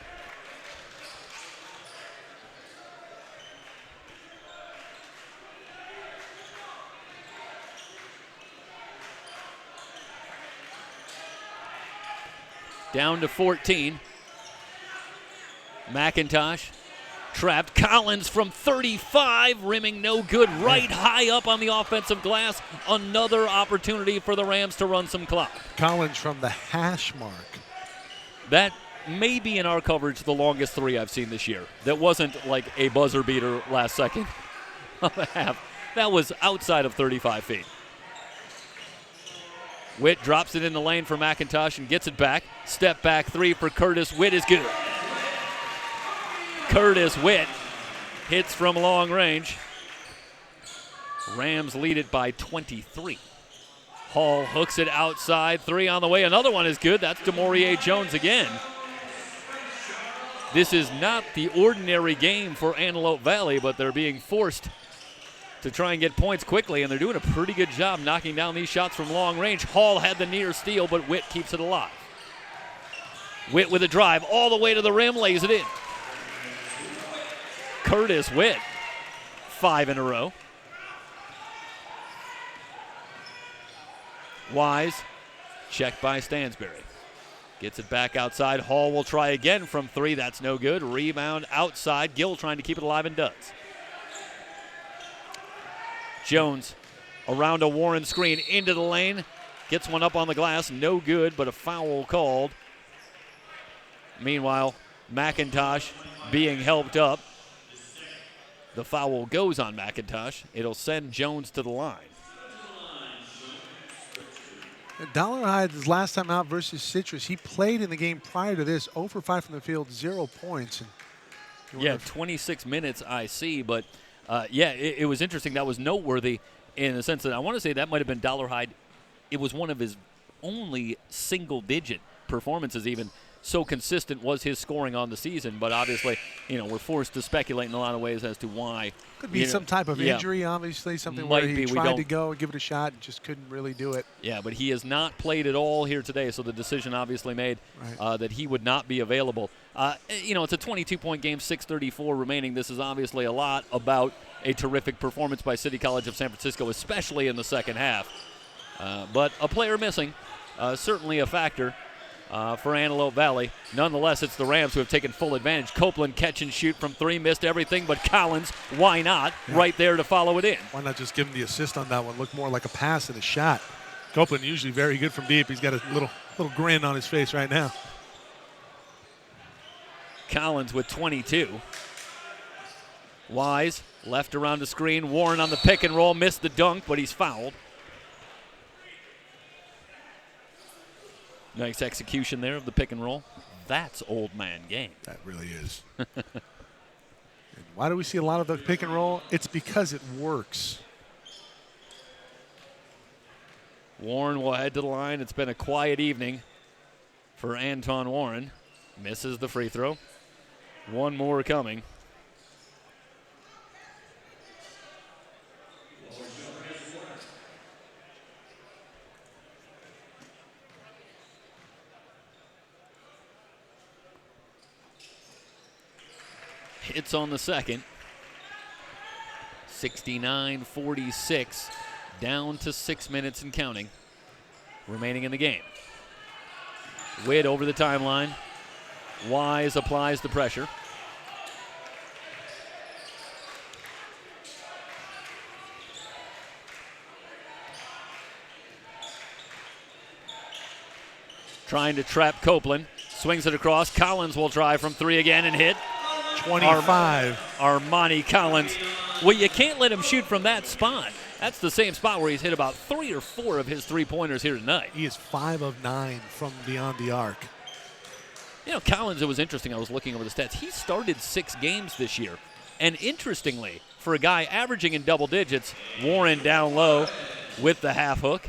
Down to 14. McIntosh trapped. Collins from 35, rimming no good. Right high up on the offensive glass. Another opportunity for the Rams to run some clock. Collins from the hash mark. That may be in our coverage the longest three I've seen this year. That wasn't like a buzzer beater last second of a half. That was outside of 35 feet. Witt drops it in the lane for McIntosh and gets it back. Step back three for Curtis Witt is good. Curtis Witt hits from long range. Rams lead it by 23. Hall hooks it outside. Three on the way. Another one is good. That's DeMaurier Jones again. This is not the ordinary game for Antelope Valley, but they're being forced to try and get points quickly, and they're doing a pretty good job knocking down these shots from long range. Hall had the near steal, but Witt keeps it alive. Witt with a drive all the way to the rim, lays it in. Curtis Witt, 5 in a row. Wise, checked by Stansberry. Gets it back outside. Hall will try again from 3. That's no good. Rebound outside. Gill trying to keep it alive and does. Jones around a Warren screen into the lane. Gets one up on the glass. No good, but a foul called. Meanwhile, McIntosh being helped up. The foul goes on McIntosh. It'll send Jones to the line. Dollarhide's last time out versus Citrus, he played in the game prior to this, 0 for 5 from the field, 0 points. And yeah, 26 minutes I see, but it was interesting. That was noteworthy in the sense that I want to say that might have been Dollarhide. It was one of his only single-digit performances even. So consistent was his scoring on the season, but obviously, we're forced to speculate in a lot of ways as to why. Could be some type of injury, obviously, something where he tried to go and give it a shot and just couldn't really do it. Yeah, but he has not played at all here today, so the decision obviously made that he would not be available. It's a 22-point game, 6:34 remaining. This is obviously a lot about a terrific performance by City College of San Francisco, especially in the second half. But a player missing, certainly a factor. For Antelope Valley. Nonetheless, it's the Rams who have taken full advantage. Copeland catch and shoot from 3, missed everything, but Collins, why not? Yeah. Right there to follow it in. Why not just give him the assist on that one? Looked more like a pass than a shot. Copeland usually very good from deep. He's got a little grin on his face right now. Collins with 22. Wise, left around the screen. Warren on the pick and roll, missed the dunk, but he's fouled. Nice execution there of the pick and roll. That's old man game. That really is. And why do we see a lot of the pick and roll? It's because it works. Warren will head to the line. It's been a quiet evening for Anton Warren. Misses the free throw. One more coming. Hits on the second. 69-46, down to 6 minutes and counting remaining in the game. Witt over the timeline. Wise applies the pressure. Trying to trap Copeland. Swings it across. Collins will try from 3 again and hit. 25. Armani Collins. Well, you can't let him shoot from that spot. That's the same spot where he's hit about 3 or 4 of his three-pointers here tonight. He is 5 of 9 from beyond the arc. Collins, it was interesting. I was looking over the stats. He started 6 games this year. And interestingly, for a guy averaging in double digits, Warren down low with the half hook.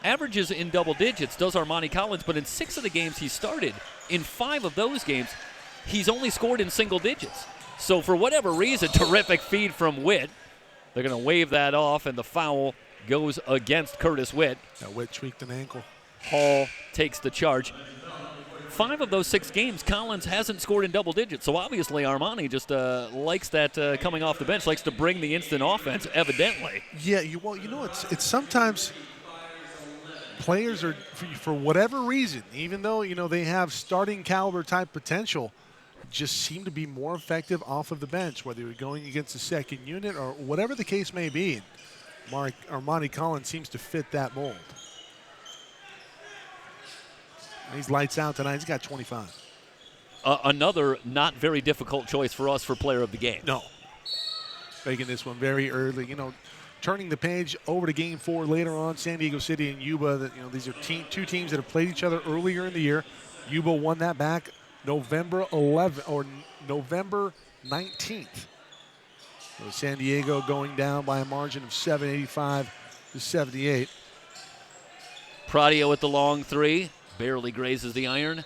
averages in double digits, does Armani Collins, but in 6 of the games he started, in 5 of those games, he's only scored in single digits. So for whatever reason, terrific feed from Witt. They're going to wave that off, and the foul goes against Curtis Witt. Witt tweaked an ankle. Hall takes the charge. 5 of those 6 games, Collins hasn't scored in double digits. So obviously Armani just likes that coming off the bench, likes to bring the instant offense, evidently. Yeah, it's sometimes players are, for whatever reason, even though, they have starting caliber type potential, just seem to be more effective off of the bench, whether you're going against the second unit or whatever the case may be. Armani Collins seems to fit that mold. He's lights out tonight. He's got 25. Another not very difficult choice for us for player of the game. No. Making this one very early. Turning the page over to Game 4 later on, San Diego City and Yuba. These are 2 teams that have played each other earlier in the year. Yuba won that back November 11th or November 19th. So San Diego going down by a margin of 785-78. Pradio with the long 3. Barely grazes the iron.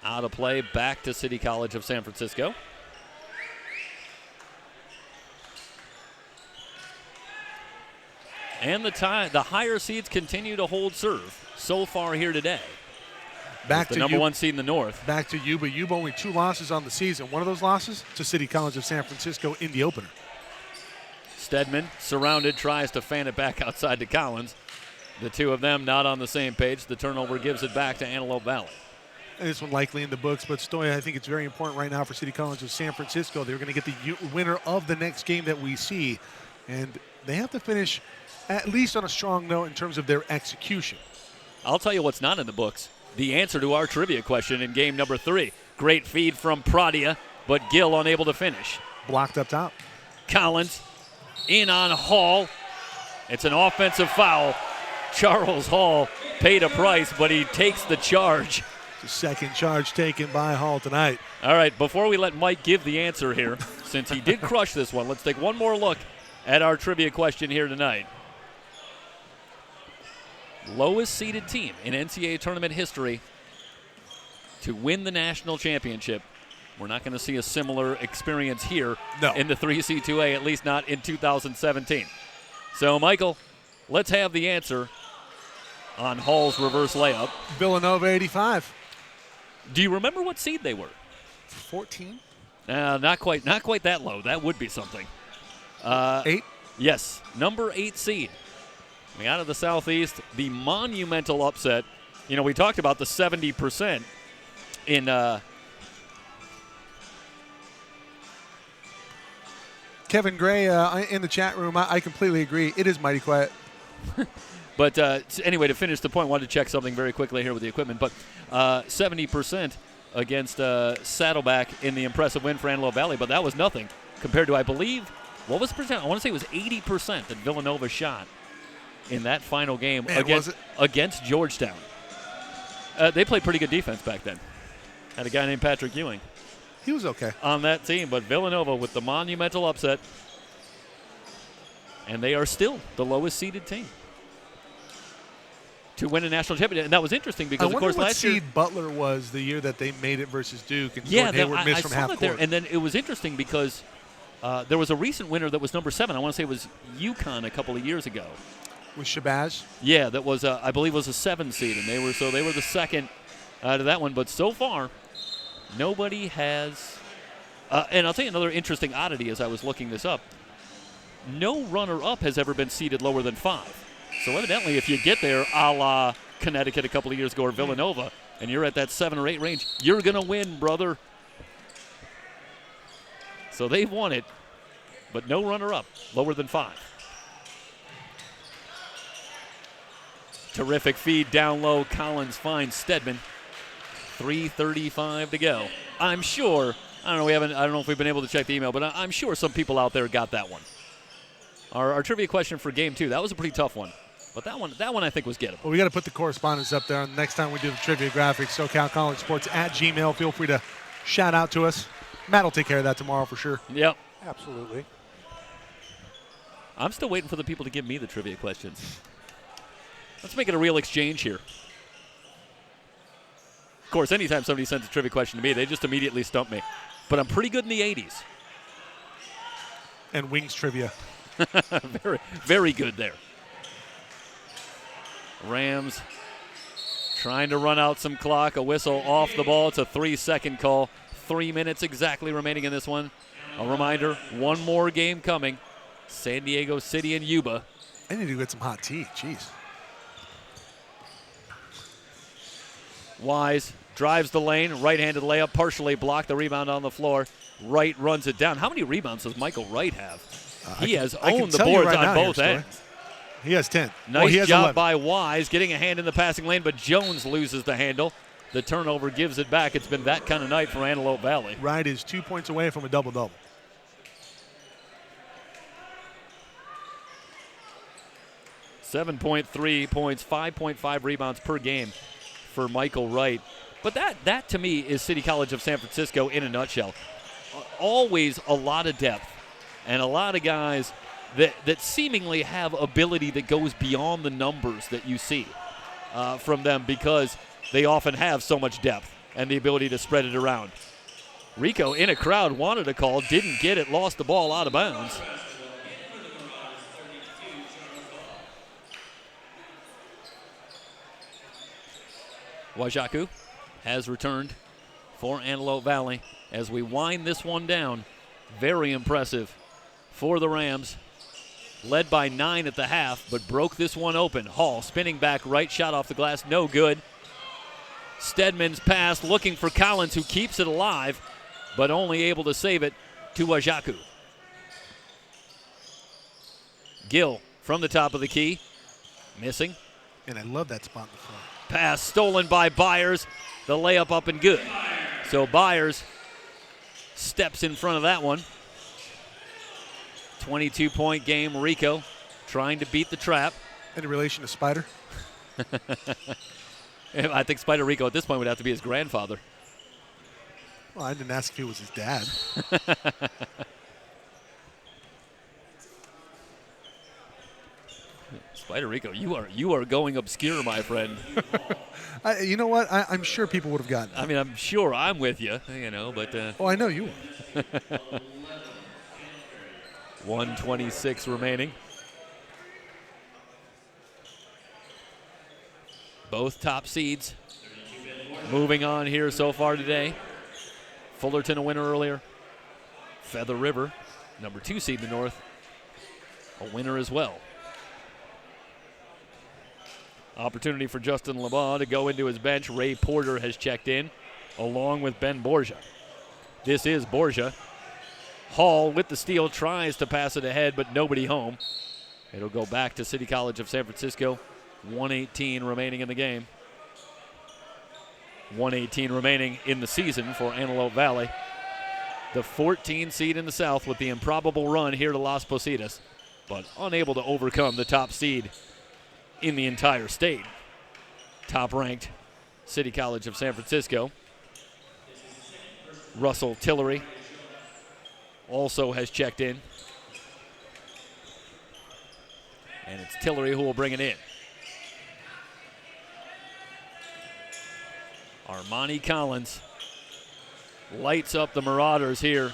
Out of play, back to City College of San Francisco. And the higher seeds continue to hold serve so far here today. Back to the number 1 seed in the North. Back to Yuba. Yuba only 2 losses on the season. One of those losses to City College of San Francisco in the opener. Stedman, surrounded, tries to fan it back outside to Collins. The 2 of them not on the same page. The turnover gives it back to Antelope Valley. And this one likely in the books, but Stoya, I think it's very important right now for City College of San Francisco. They're going to get the winner of the next game that we see, and they have to finish at least on a strong note in terms of their execution. I'll tell you what's not in the books. The answer to our trivia question in game number 3. Great feed from Pradia, but Gill unable to finish. Blocked up top. Collins in on Hall. It's an offensive foul. Charles Hall paid a price, but he takes the charge. The second charge taken by Hall tonight. All right, before we let Mike give the answer here, since he did crush this one, let's take one more look at our trivia question here tonight. Lowest seeded team in NCAA tournament history to win the national championship. We're not going to see a similar experience here in the 3C2A, at least not in 2017. So, Michael, let's have the answer on Hall's reverse layup. Villanova 85. Do you remember what seed they were? 14. Not quite that low. That would be something. 8? Yes, number 8 seed. Out of the Southeast, the monumental upset. We talked about the 70% in Kevin Gray in the chat room. I completely agree. It is mighty quiet. But anyway, to finish the point, wanted to check something very quickly here with the equipment. But 70% against Saddleback in the impressive win for Antelope Valley. But that was nothing compared to, I believe, what was the percent? I want to say it was 80% that Villanova shot in that final game against Georgetown. They played pretty good defense back then. Had a guy named Patrick Ewing. He was okay on that team, but Villanova with the monumental upset, and they are still the lowest seeded team to win a national championship. And that was interesting because, of course, last year Butler was the year that they made it versus Duke, and yeah, Hayward missed from half court. And then it was interesting because there was a recent winner that was number 7. I want to say it was UConn a couple of years ago. With Shabazz? Yeah, that was I believe was a 7 seed, and they were the second out of that one. But so far, nobody has. And I'll tell you another interesting oddity as I was looking this up. No runner-up has ever been seeded lower than 5. So evidently, if you get there, a la Connecticut a couple of years ago or Villanova, and you're at that 7 or 8 range, you're gonna win, brother. So they've won it, but no runner-up lower than 5. Terrific feed down low. Collins finds Stedman. 3:35 to go. I'm sure. I don't know if we've been able to check the email, but I'm sure some people out there got that one. Our trivia question for game 2. That was a pretty tough one, but that one I think was gettable. Well, we got to put the correspondence up there. Next time we do the trivia graphics, SoCalCollegeSports@gmail. Feel free to shout out to us. Matt will take care of that tomorrow for sure. Yep. Absolutely. I'm still waiting for the people to give me the trivia questions. Let's make it a real exchange here. Of course, anytime somebody sends a trivia question to me, they just immediately stump me. But I'm pretty good in the 80s. And wings trivia. Very, very good there. Rams trying to run out some clock. A whistle off the ball. It's a 3-second call. 3 minutes exactly remaining in this one. A reminder, one more game coming. San Diego City and Yuba. I need to get some hot tea. Jeez. Wise drives the lane. Right-handed layup, partially blocked. The rebound on the floor. Wright runs it down. How many rebounds does Michael Wright have? He has owned the boards on both ends. He has 10. Nice he has job 11. by Wise getting a hand in the passing lane, but Jones loses the handle. The turnover gives it back. It's been that kind of night for Antelope Valley. Wright is 2 points away from a double-double. .3 points, 5.5 rebounds per game for Michael Wright. But that to me is City College of San Francisco in a nutshell. Always a lot of depth and a lot of guys that seemingly have ability that goes beyond the numbers that you see from them because they often have so much depth and the ability to spread it around. Rico in a crowd wanted a call, didn't get it, lost the ball out of bounds. Wajaku has returned for Antelope Valley as we wind this one down. Very impressive for the Rams. Led by 9 at the half, but broke this one open. Hall spinning back right, shot off the glass, no good. Stedman's pass looking for Collins, who keeps it alive, but only able to save it to Wajaku. Gill from the top of the key, missing. And I love that spot in the front. Pass stolen by Byers. The layup up and good. So Byers steps in front of that one. 22-point game. Rico trying to beat the trap. Any relation to Spider? I think Spider Rico at this point would have to be his grandfather. Well, I didn't ask if he was his dad. Spider Rico, you are going obscure, my friend. You know what? I'm sure people would have gotten that. I mean, I'm sure I'm with you, but... Oh, I know you are. 1:26 remaining. Both top seeds moving on here so far today. Fullerton a winner earlier. Feather River, number 2 seed in the north, a winner as well. Opportunity for Justin LeBon to go into his bench. Ray Porter has checked in, along with Ben Borgia. This is Borgia. Hall with the steal, tries to pass it ahead, but nobody home. It'll go back to City College of San Francisco. 1:18 remaining in the game. 1:18 remaining in the season for Antelope Valley. The 14 seed in the South with the improbable run here to Las Positas, but unable to overcome the top seed in the entire state. Top-ranked City College of San Francisco. Russell Tillery also has checked in. And it's Tillery who will bring it in. Armani Collins lights up the Marauders here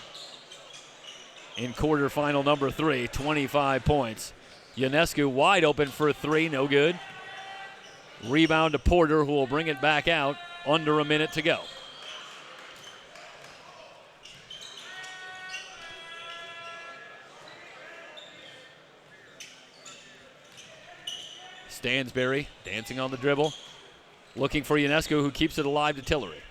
in quarterfinal number 3, 25 points. Ionescu wide open for 3, no good. Rebound to Porter, who will bring it back out under a minute to go. Stansberry dancing on the dribble, looking for Ionescu, who keeps it alive to Tillery.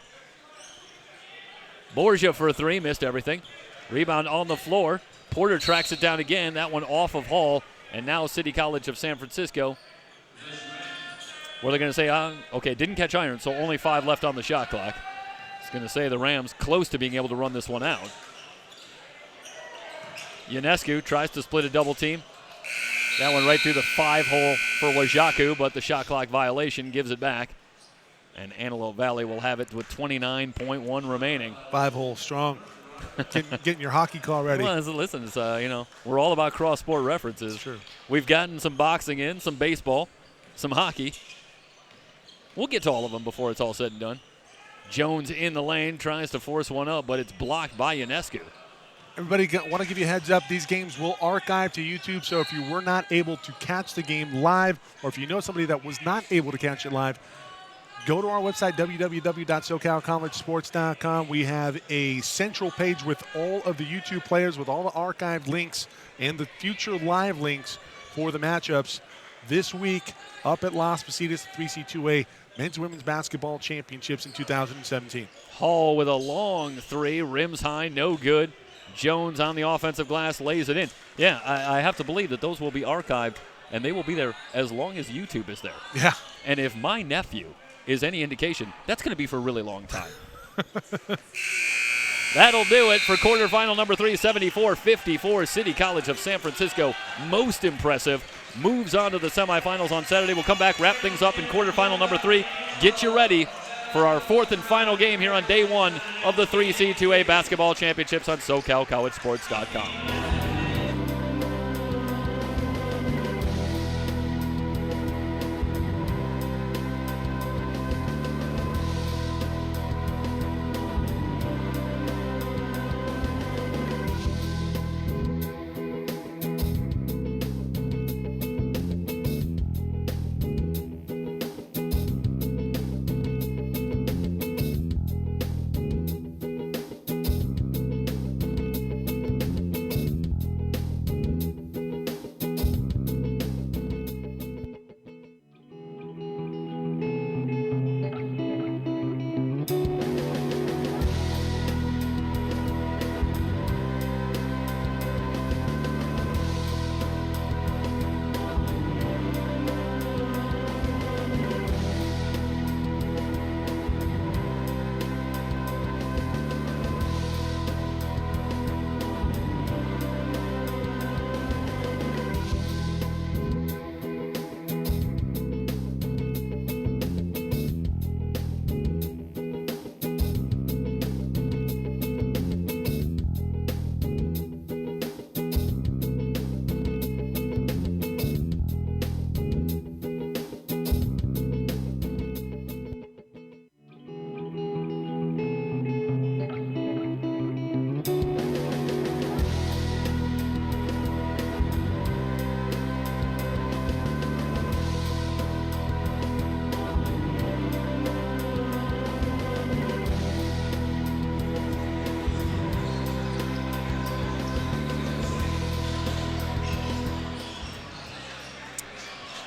Borgia for 3, missed everything. Rebound on the floor. Porter tracks it down again, that one off of Hall. And now City College of San Francisco. What are they going to say? Okay, didn't catch iron, so only 5 left on the shot clock. It's going to say the Rams close to being able to run this one out. Ionescu tries to split a double team. That one right through the 5-hole for Wajaku, but the shot clock violation gives it back. And Antelope Valley will have it with 29.1 remaining. 5-hole strong. Getting your hockey call ready. Well, listen, it's, we're all about cross-sport references. Sure. We've gotten some boxing in, some baseball. some hockey. We'll get to all of them before it's all said and done. Jones in the lane, tries to force one up, but it's blocked by Ionescu. Everybody, want to give you a heads up. These games will archive to YouTube, so if you were not able to catch the game live, or if you know somebody that was not able to catch it live, go to our website, www.socalcollegesports.com. We have a central page with all of the YouTube players, with all the archived links and the future live links for the matchups this week up at Las Positas 3C2A Men's and Women's Basketball Championships in 2017. Hall with a long three, rims high, no good. Jones on the offensive glass lays it in. Yeah, I have to believe that those will be archived, and they will be there as long as YouTube is there. Yeah. And if my nephew is any indication, that's going to be for a really long time. That'll do it for quarterfinal number 3, 74-54. City College of San Francisco, most impressive. Moves on to the semifinals on Saturday. We'll come back, wrap things up in quarterfinal number 3. Get you ready for our 4th and final game here on day 1 of the 3C2A Basketball Championships on SoCalCollegeSports.com.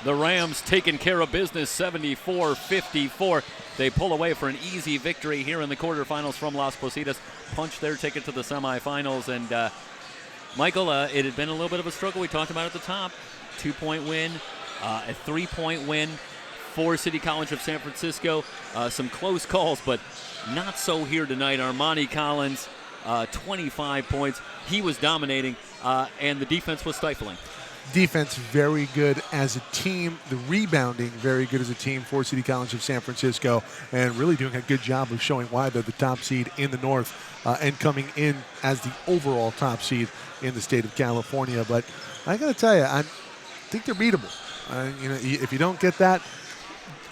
The Rams taking care of business 74-54. They pull away for an easy victory here in the quarterfinals from Las Positas. Punch their ticket to the semifinals. And, Michael, it had been a little bit of a struggle. We talked about it at the top. 2-point win, a 3-point win for City College of San Francisco. Some close calls, but not so here tonight. Armani Collins, 25 points. He was dominating, and the defense was stifling. Defense very good as a team. The rebounding very good as a team for City College of San Francisco, and really doing a good job of showing why they're the top seed in the North and coming in as the overall top seed in the state of California. But I got to tell you, I think they're beatable. If you don't get that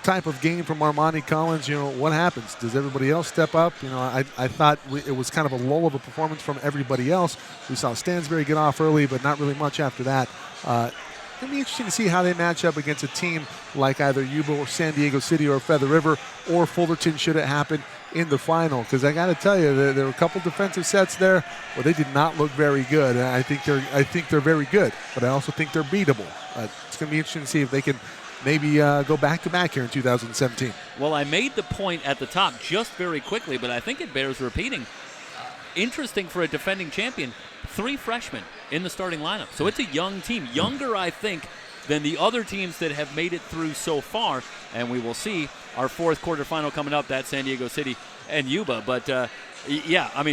type of game from Armani Collins, what happens? Does everybody else step up? I thought it was kind of a lull of a performance from everybody else. We saw Stansbury get off early, but not really much after that. It'll be interesting to see how they match up against a team like either Yuba or San Diego City or Feather River or Fullerton should it happen in the final. Because I got to tell you, there were a couple defensive sets there where they did not look very good. And I think they're very good, but I also think they're beatable. It's going to be interesting to see if they can maybe go back-to-back here in 2017. Well, I made the point at the top just very quickly, but I think it bears repeating. Interesting for a defending champion, 3 freshmen in the starting lineup. So it's a young team, younger, I think, than the other teams that have made it through so far. And we will see our 4th quarterfinal coming up. That's San Diego City and Yuba. But,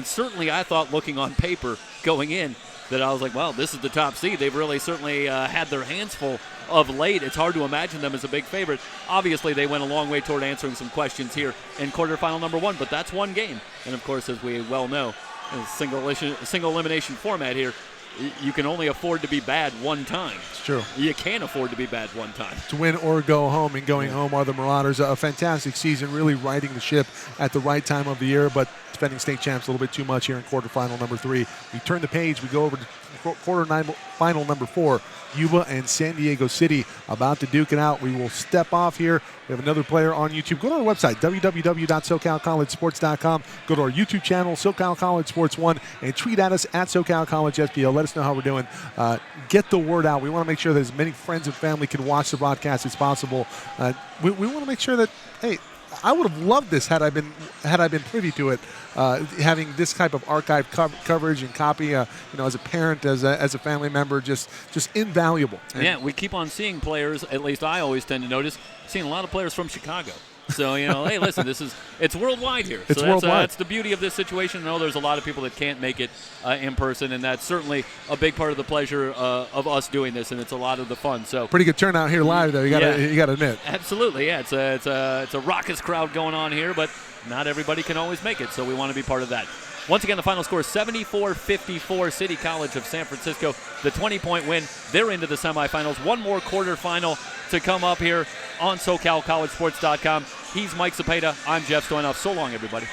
certainly I thought looking on paper going in that I was like, well, this is the top seed. They've really certainly had their hands full of late. It's hard to imagine them as a big favorite. Obviously, they went a long way toward answering some questions here in quarterfinal number 1, but that's one game. And, of course, as we well know, in a single elimination format here, you can only afford to be bad one time. It's true. You can't afford to be bad one time. To win or go home, and going home are the Marauders. A fantastic season, really righting the ship at the right time of the year, but defending state champs a little bit too much here in quarterfinal number 3. We turn the page. We go over to quarterfinal number 4. Yuba and San Diego City about to duke it out. We will step off here. We have another player on YouTube. Go to our website, www.socalcollegesports.com. Go to our YouTube channel, SoCal College Sports 1, and tweet at us at SoCal College SPL. Let us know how we're doing. Get the word out. We want to make sure that as many friends and family can watch the broadcast as possible. We want to make sure that, hey, I would have loved this had I been privy to it, having this type of archive coverage and copy. As a parent, as a family member, just invaluable. And yeah, we keep on seeing players. At least I always tend to notice seeing a lot of players from Chicago. So hey, listen, it's worldwide here. It's so worldwide. That's the beauty of this situation. I know there's a lot of people that can't make it in person, and that's certainly a big part of the pleasure of us doing this, and it's a lot of the fun. So pretty good turnout here live, though. You got to admit. Absolutely, yeah. It's a raucous crowd going on here, but not everybody can always make it, so we want to be part of that. Once again, the final score is 74-54, City College of San Francisco. The 20-point win. They're into the semifinals. One more quarterfinal to come up here on SoCalCollegeSports.com. He's Mike Cepeda. I'm Jeff Stoynoff. So long, everybody.